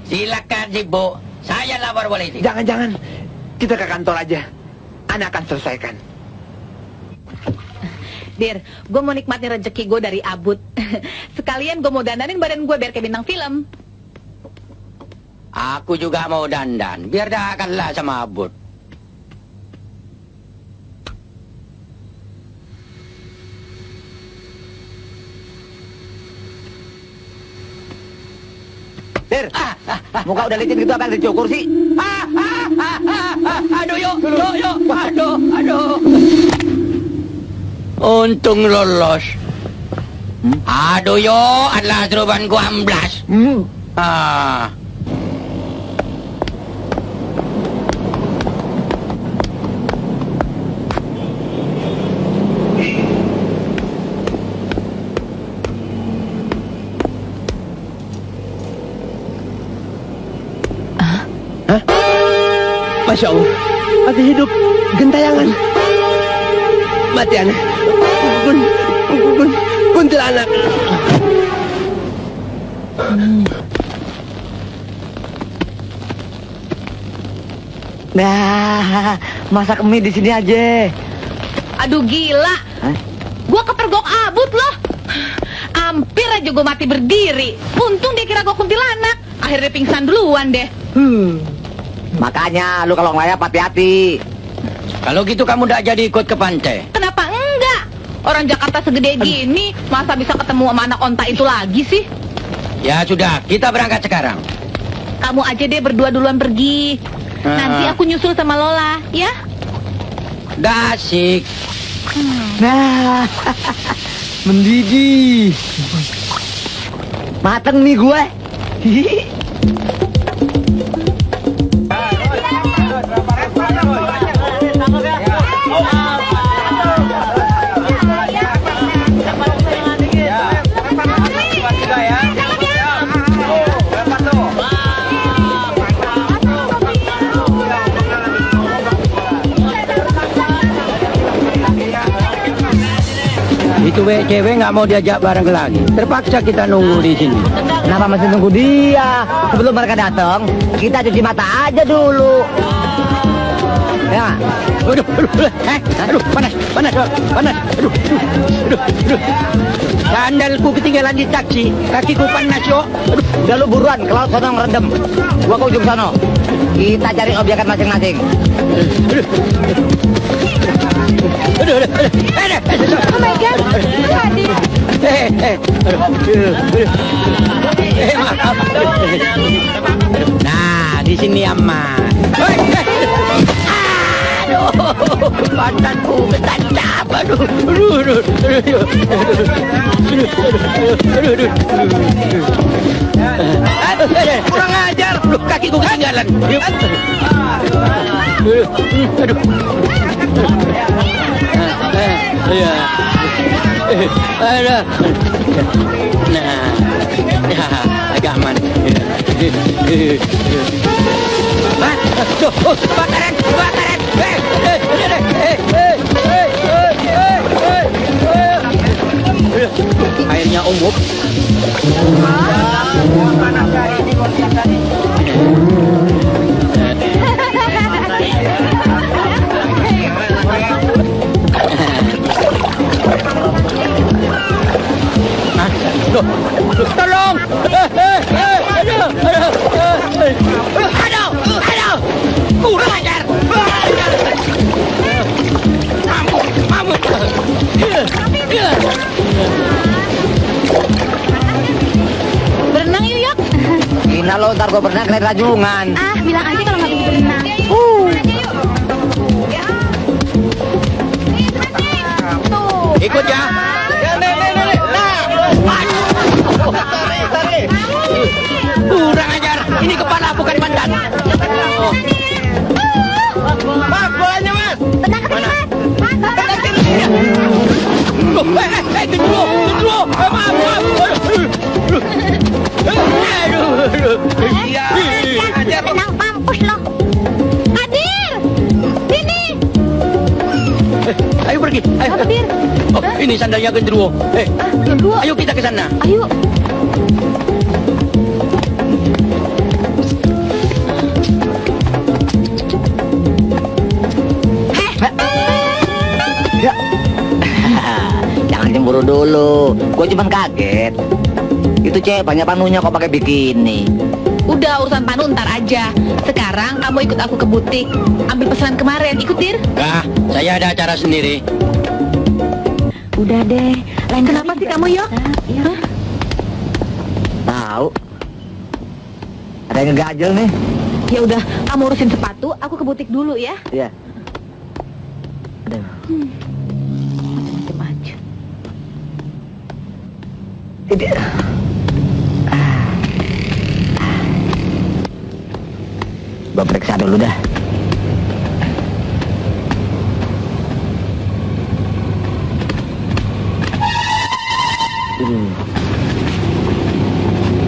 Silakan sibuk. Saya lapor polisi. Jangan. Kita ke kantor aja. Ana akan selesaikan. Dir, gue mau nikmatin rezeki gue dari Abud. Sekalian gue mau dandanin badan gue biar kayak bintang film. Aku juga mau dandan, biar dahakanlah sama Abud. Der, muka udah licin gitu akan dicukur sih. Aduh, yuk. Aduh. Untung lolos. Aduh yo, adalah seruban ku amblas. Masya Allah, mati hidup, gentayangan. Mati anak. Kuntilanak. Nah, masak mie di sini aja. Aduh gila. Gue kepergok Abud loh. Hampir aja gue mati berdiri. Untung dia kira gue kuntilanak. Akhirnya pingsan duluan deh. Makanya lu kalau ngelayap hati-hati. Kalau gitu kamu udah jadi ikut ke pantai? Kenapa enggak? Orang Jakarta segede gini, masa bisa ketemu sama anak onta itu lagi sih? Ya sudah, kita berangkat sekarang. Kamu aja deh berdua duluan pergi. Nanti aku nyusul sama Lola, ya? Dasik. Nah, mendidih. Mateng nih gue. Itu cewek nggak mau diajak bareng lagi. Terpaksa kita nunggu di sini. Kenapa masih nunggu dia? Sebelum mereka datang, kita cuci mata aja dulu. Ya. Aduh, panas. Aduh. Sandalku ketinggalan di taksi, kakiku panas yo. Aduh, udah lu buruan, ke laut sono ngerendam. Gua ke ujung sono. Kita cari objekan masing-masing. Aduh. Oh my God, Hadir. Maaf. Nah, di sini aman. Aduh, badanku ketancap. Aduh. Kurang ajar. Aduh, kakiku ketinggalan. Aduh. Ada. Nah, ya, agak aman. Kebakaran. Airnya umum. Tolong! Aduh! Kurang ajar! Mamuk! Berenang yuk, Yok. Gila lo, ntar gue berenang kena rajungan. Ah, bilang aja kalau nggak bisa berenang. Ikut ya! Tarik! Kurang ajar! Ini kepala bukan badan! Mas, bolanya mas! Tenang ke sini, Mas. Tunggu! Maaf! Tenang, mampus lo. Hadir! Sini! Ayo pergi! Ayo! Hadir! Oh, ini sandalnya Gendruwo. Gendruwo? Ayo kita ke sana. Ayo. Jangan cemburu dulu. Gue cuman kaget. Itu cewek banyak panunya kok pakai bikini. Udah urusan panu ntar aja. Sekarang kamu ikut aku ke butik. Ambil pesanan kemarin. Ikut, Dir. Nah, saya ada acara sendiri. Udah deh. Lain Kenapa sih kamu, Yok? Iya. Tahu. Ada yang ngegajel nih. Ya udah, kamu urusin sepatu. Aku ke butik dulu ya. Iya. Aduh. Macem aja. Tidak. Gua periksa dulu dah.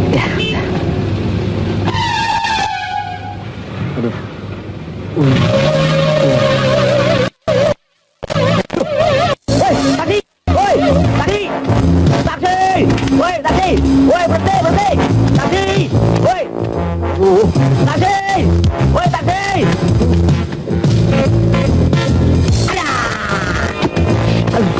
Ya. Aduh. Taksi! Woi! Taksi! Taksi! Woi, taksi! Woi, berhenti! Taksi! Woi! Taksi! Woi, taksi! Ada! Aduh.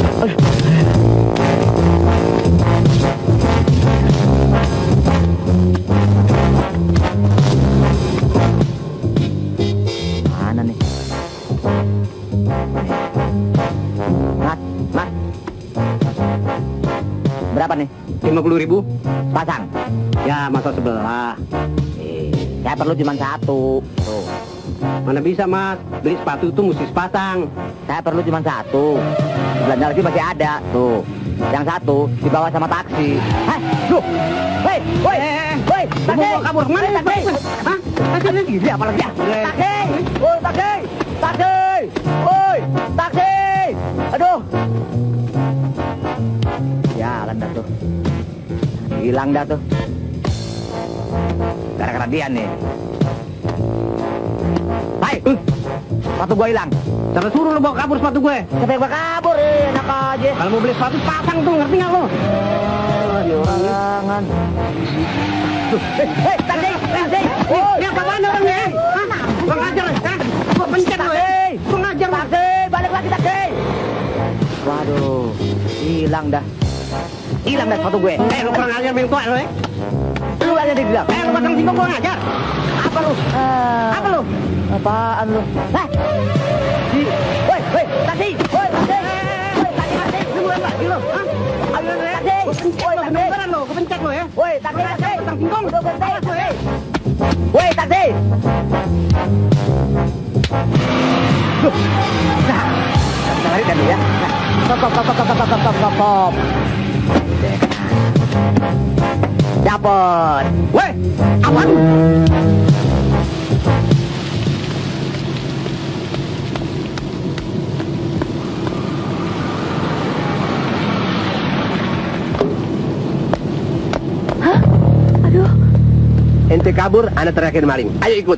Mana nih? Mas. Berapa nih? 50.000. Pasang. Ya, masa sebelah. Saya perlu cuma satu. Tuh. Mana bisa, Mas? Beli sepatu itu mesti sepasang. Saya perlu cuma satu. Belanja lagi masih ada. Tuh. Yang satu dibawa sama taksi. Hei, duh. Hei, woi. Woi, taksi. Mau kabur kemana, taksi? Hah? Taksi ini apa lagi ya? Taksi. Woi, taksi. Taksi. Woi, taksi. Aduh. Jalan dah tuh. Hilang dah tuh. Gara-gara dia nih. Hai, sepatu gua hilang. Cara suruh lo bawa kabur sepatu gue. Siapa yang bawa kabur? Enak aja. Kalau mau beli sepatu pasang tuh, ngerti nggak lo? Jangan. Hei, taksi. Ini apaan orangnya? Hah? Bang ajar, hah? Gua pencet lo. Hei, Aduh, hilang dah. Hilang dah sepatu gue. Lu kurang ajar main tua lu ya. Lu aja di bilang. Lu batang singkong kurang ajar. Apa lu? Apa lu? Apaan lu? Woi, taksi. Woi, taksi. Lu mulai lagi lu. Hah? Ayo, taksi. Woi, taksi. Lu kepencet lu ya. Woi, taksi. Batang singkong. Udah berhenti. Awas lu ya. Woi, taksi. Nah, kita lari dulu ya. Stop. Dapat. Woi, awan. Hah? Aduh. Ente kabur, ana teriakin maling. Ayo ikut.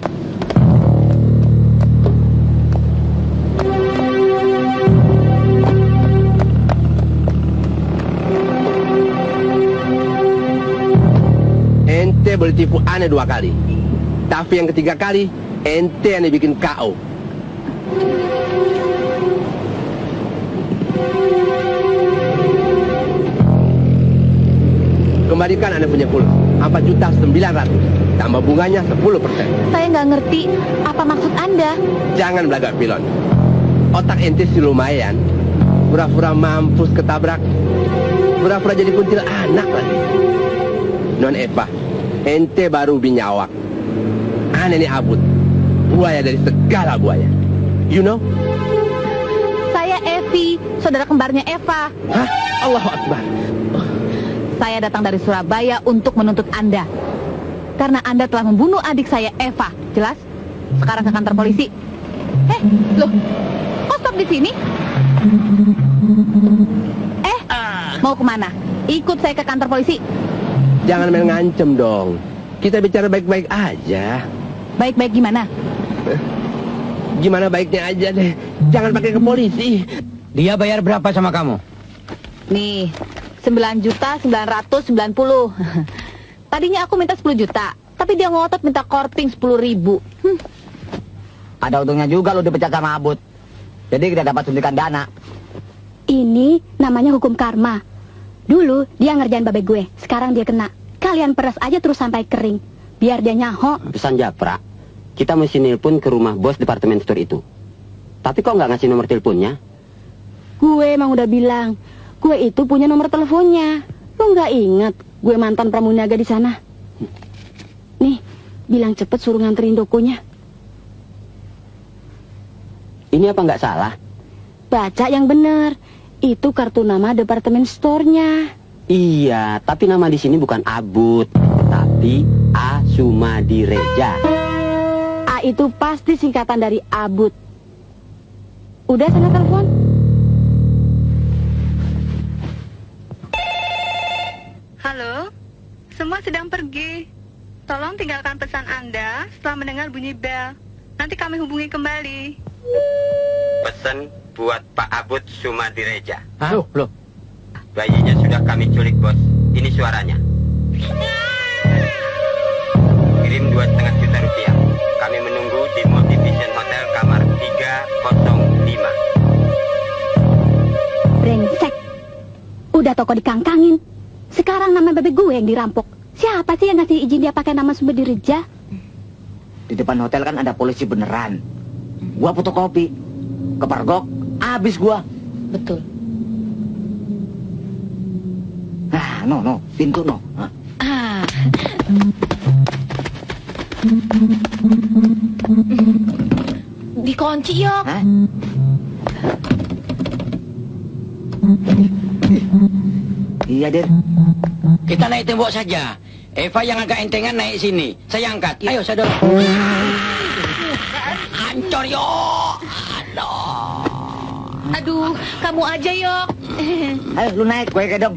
Ente boleh tipu ana 2 kali. Tapi yang ketiga kali, ente ana bikin KO. Kembalikan ana punya pulsa. 4.900.000. Tambah bunganya 10%. Saya nggak ngerti apa maksud Anda. Jangan belagak pilon. Otak ente sih lumayan. Pura-pura mampus ketabrak. Pura-pura jadi kuntil anak lagi. Non Eva, ente baru binyawak. Ana ini abut. Buaya dari segala buaya. You know? Saya Evi, saudara kembarnya Eva. Hah? Allahu Akbar. Saya datang dari Surabaya untuk menuntut Anda. Karena Anda telah membunuh adik saya Eva. Jelas? Sekarang ke kantor polisi. Loh, kok stop di sini? Mau kemana? Ikut saya ke kantor polisi. Jangan main ngancem dong. Kita bicara baik-baik aja. Baik-baik gimana? Gimana baiknya aja deh. Jangan pakai ke polisi. Dia bayar berapa sama kamu? Nih, 9.990.000. Tadinya aku minta 10 juta, tapi dia ngotot minta korting 10.000. Ada untungnya juga lu dipecat sama Abut. Jadi kita dapat suntikan dana. Ini namanya hukum karma. Dulu dia ngerjain babe gue, sekarang dia kena. Kalian peras aja terus sampai kering, biar dia nyaho. Pesan Japra, kita mesti nelpon ke rumah bos departemen store itu. Tapi kok nggak ngasih nomor teleponnya? Gue emang udah bilang, gue itu punya nomor teleponnya. Lu nggak inget, gue mantan pramuniaga di sana. Nih, bilang cepet suruh nganterin dokonya. Ini apa nggak salah? Baca yang bener. Itu kartu nama departemen store-nya. Iya, tapi nama di sini bukan Abut, tapi A Sumadireja. A itu pasti singkatan dari Abut. Udah sana telepon. Halo, semua sedang pergi. Tolong tinggalkan pesan Anda setelah mendengar bunyi bel. Nanti kami hubungi kembali. Pesan buat Pak Abut Sumadireja. Loh. Bayinya sudah kami culik, bos. Ini suaranya. Kirim 2,5 juta rupiah. Kami menunggu di Multivision Hotel kamar 305. Brengsek. Udah toko dikangkangin. Sekarang nama bebek gue yang dirampok. Siapa sih yang ngasih izin dia pakai nama Sumadireja? Di depan hotel kan ada polisi beneran. Gua fotokopi. Kepergok, abis gua. Betul. Nah, no, pintu no. Dikunci, Yok. Hah? Iya, Der. Kita naik tembok saja. Eva yang agak entengan naik sini. Saya angkat. Ayo, saya dorong. Hancur, Yok. Aduh, kamu aja, Yok. Ayo, lu naik, gue kedong.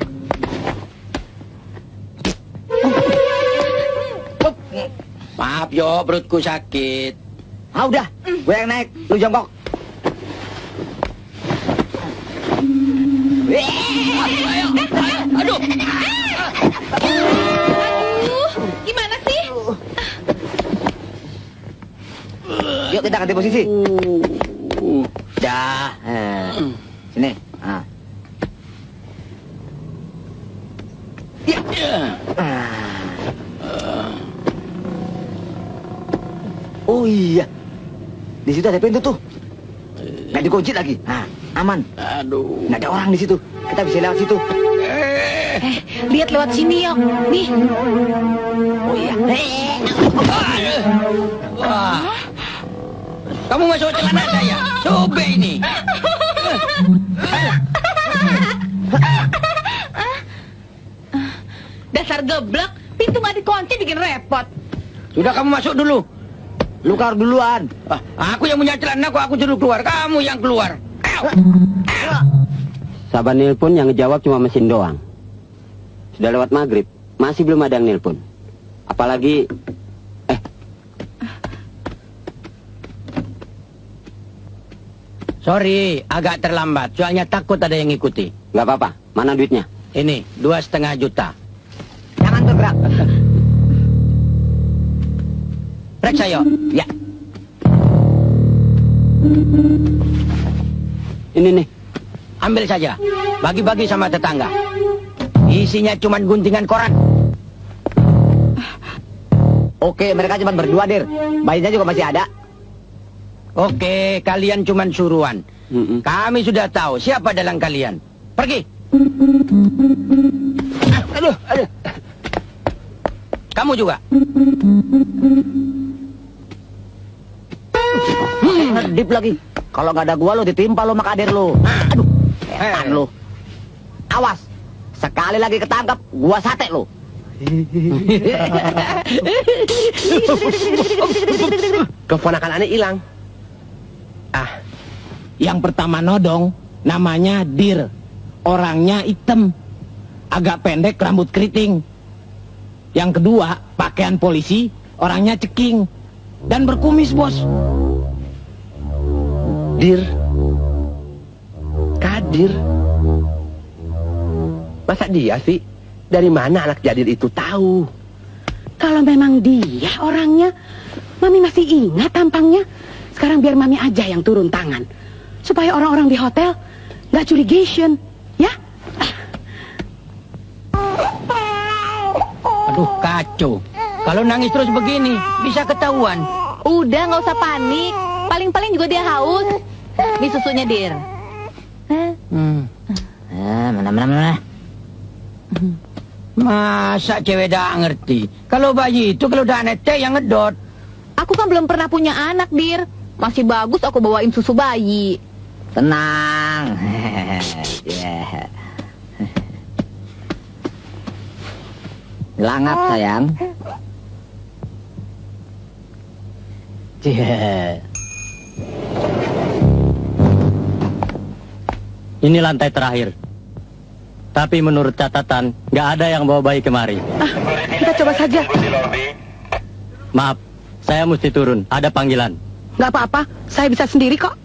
Maaf, Yok, perutku sakit. Ah, udah, gue yang naik, lu jongkok. Aduh, gimana sih? Yuk kita ganti posisi. Dah. Sini. Oh iya, di situ ada pintu tuh. Nggak dikunci lagi. Nah, aman. Aduh. Nggak ada orang di situ. Kita bisa lewat situ. Lihat lewat sini, Yok. Nih. Oh iya. Wah. Kamu masuk celana saya. Sobek ini. Dasar geblek, pintu nggak dikunci bikin repot. Sudah kamu masuk dulu. Lu keluar duluan. Aku yang punya celana kok aku suruh keluar. Kamu yang keluar. Saban nelpon yang ngejawab cuma mesin doang. Sudah lewat maghrib, masih belum ada yang nelpon. Apalagi... Sorry, agak terlambat. Soalnya takut ada yang ngikuti. Nggak apa-apa, mana duitnya? Ini, 2,5 juta. Jangan bergerak. Periksa, Yok. Ya. Ini nih. Ambil saja. Bagi-bagi sama tetangga. Isinya cuma guntingan koran. Oke, mereka cuma berdua, Dir. Bayinya juga masih ada. Oke, kalian cuma suruhan. Kami sudah tahu siapa dalam kalian. Pergi. Aduh. Kamu juga. Ngedip lagi. Kalau nggak ada gua lo ditimpa lo sama kader lo. Aduh, setan lo. Awas. Sekali lagi ketangkap, gua sate lo. Keponakan aneh hilang. Yang pertama nodong, namanya Dir. Orangnya hitam. Agak pendek, rambut keriting. Yang kedua, pakaian polisi, orangnya ceking. Dan berkumis, bos. Dir. Kadir. Masa dia sih? Dari mana anak Jadir itu tahu? Kalau memang dia orangnya, Mami masih ingat tampangnya. Sekarang biar Mami aja yang turun tangan. Supaya orang-orang di hotel nggak curigation, ya? Aduh, kacau. Kalau nangis terus begini, bisa ketahuan. Udah, nggak usah panik. Paling-paling juga dia haus. Nih susunya, Dir. Mana. Masa cewek dah ngerti? Kalau bayi itu kalau udah nete yang ngedot. Aku kan belum pernah punya anak, Dir. Masih bagus aku bawain susu bayi. Tenang. Langap, sayang. Ini lantai terakhir. Tapi menurut catatan, nggak ada yang bawa bayi kemari. Kita coba saja. Maaf, saya mesti turun. Ada panggilan. Nggak apa-apa, saya bisa sendiri kok.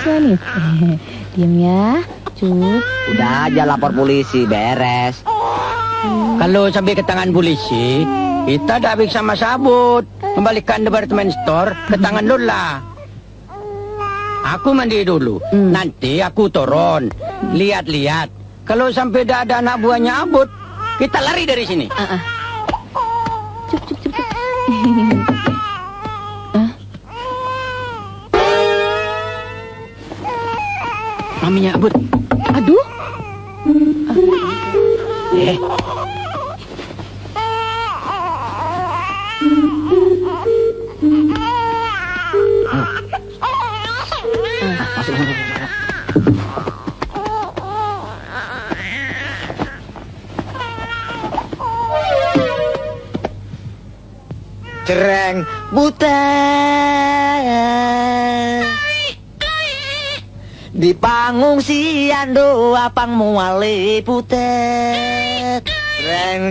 Manis. Diam ya, Cup. Udah aja lapor polisi, beres. Kalau sampai ke tangan polisi, kita dah bisa sama sabut. Kembalikan departemen store ke tangan Lola. Aku mandi dulu. Nanti aku turun. Lihat-lihat. Kalau sampai dah ada anak buahnya Abut, kita lari dari sini. Cup. Maminya Abut. Aduh. Cereng buta. Di pangungsian doa pang muale putet.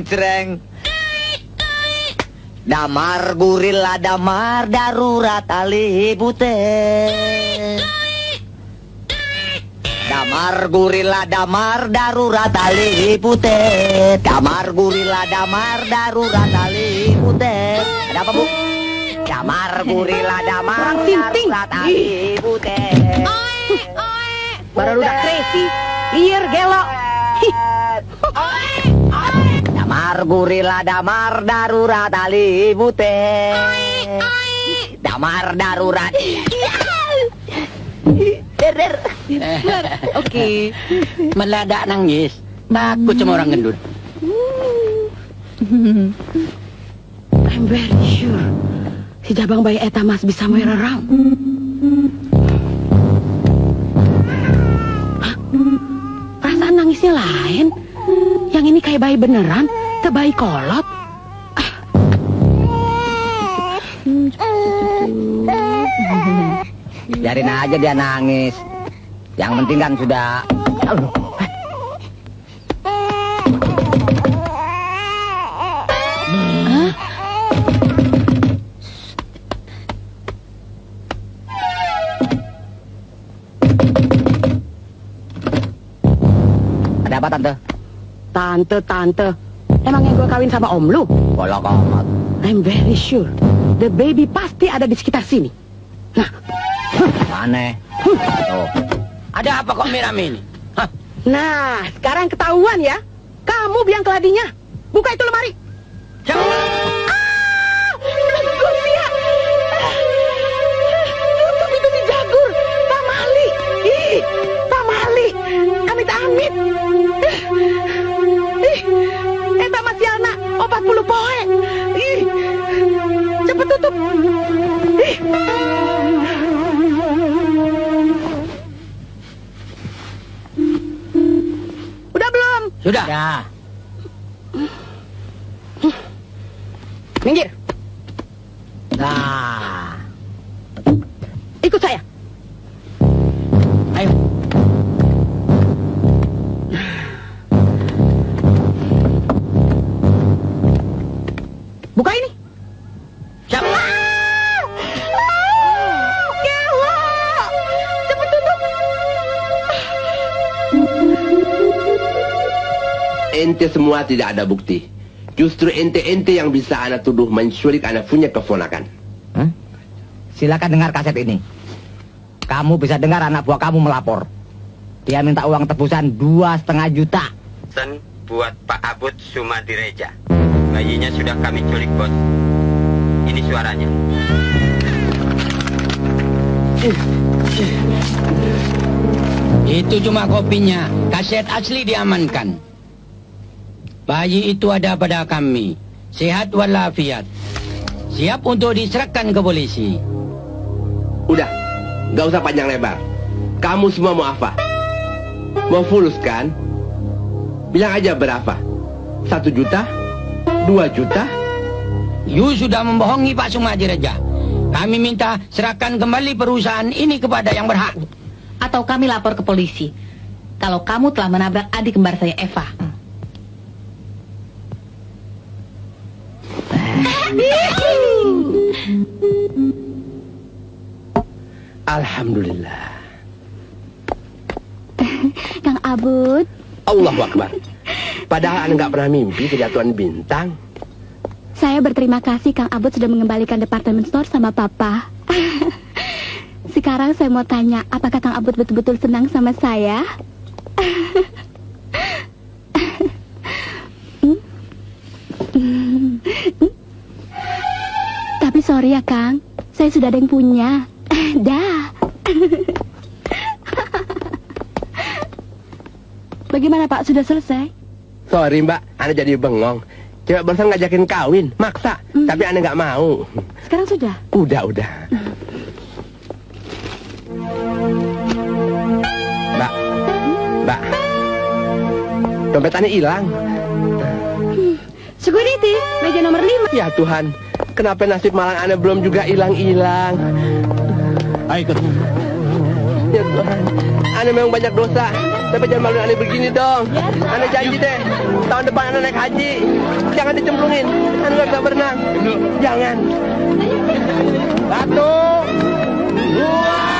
Cereng. Damar gurila damar darurat ali putet. Damar gurila damar darurat ali putet. Damar gurila damar darurat ali putet. Ada apa, Bu? Damar gurila damar darurat ali putet. Baru udah crazy, liar gelo. Damar gurila damar darurat ali butet. Damar darurat. Oke. Meladak nangis. Takut sama orang gendut. I'm very sure si Jabang bayi eta mas bisa main around. Perasaan nangisnya lain. Yang ini kayak bayi beneran, ke bayi kolot. Biarin aja dia nangis. Yang penting kan sudah. Ada apa, Tante? Tante. Emangnya gue kawin sama om lu? Bolok amat. I'm very sure the baby pasti ada di sekitar sini. Nah. Mana? Oh. Ada apa kok merame ini? Hah? Nah, sekarang ketahuan ya. Kamu biang keladinya. Buka itu lemari. Tutup itu si Jagur. Pak Mali. Ih, Pak Mali. Amit-amit. Eta masih anak 40 poe. Ih. Cepet tutup. Ih. Udah belum? Sudah. Ya. Minggir. Nah. Ikut saya. Ayo. Buka ini. Siap. Cepet tutup. Ente semua tidak ada bukti. Justru ente-ente yang bisa anak tuduh menculik anak punya keponakan. Silakan dengar kaset ini. Kamu bisa dengar anak buah kamu melapor. Dia minta uang tebusan 2,5 juta. Pesan buat Pak Abud Sumadireja. Bayinya sudah kami culik, bos. Ini suaranya. Itu cuma kopinya. Kaset asli diamankan. Bayi itu ada pada kami. Sehat walafiat. Siap untuk diserahkan ke polisi. Udah, gak usah panjang lebar. Kamu semua mau apa? Mau fulus kan? Bilang aja berapa? 1 juta? 2 juta? You sudah membohongi Pak Sumadireja. Kami minta serahkan kembali perusahaan ini kepada yang berhak. Atau kami lapor ke polisi. Kalau kamu telah menabrak adik kembar saya Eva. Alhamdulillah. Kang Abud. Allahu Akbar. Padahal Anda nggak pernah mimpi kejatuhan bintang. Saya berterima kasih Kang Abud sudah mengembalikan departemen store sama Papa. Sekarang saya mau tanya, apakah Kang Abud betul-betul senang sama saya? Tapi sorry ya Kang, saya sudah ada yang punya. Dah. Bagaimana Pak, sudah selesai? Sorry Mbak, Anda jadi bengong. Cewek barusan ngajakin kawin, maksa. Tapi Anda nggak mau. Sekarang sudah? Udah. Mbak. Dompet Anda hilang. Security, meja nomor 5. Ya Tuhan, kenapa nasib malang Anda belum juga hilang-hilang? Ayo ikut. Ya Tuhan, Ana memang banyak dosa. Tapi jangan maluin Ana begini dong. Ana janji deh, tahun depan Ana naik haji. Jangan dicemplungin. Ana nggak bisa berenang. Jangan. 1, 2.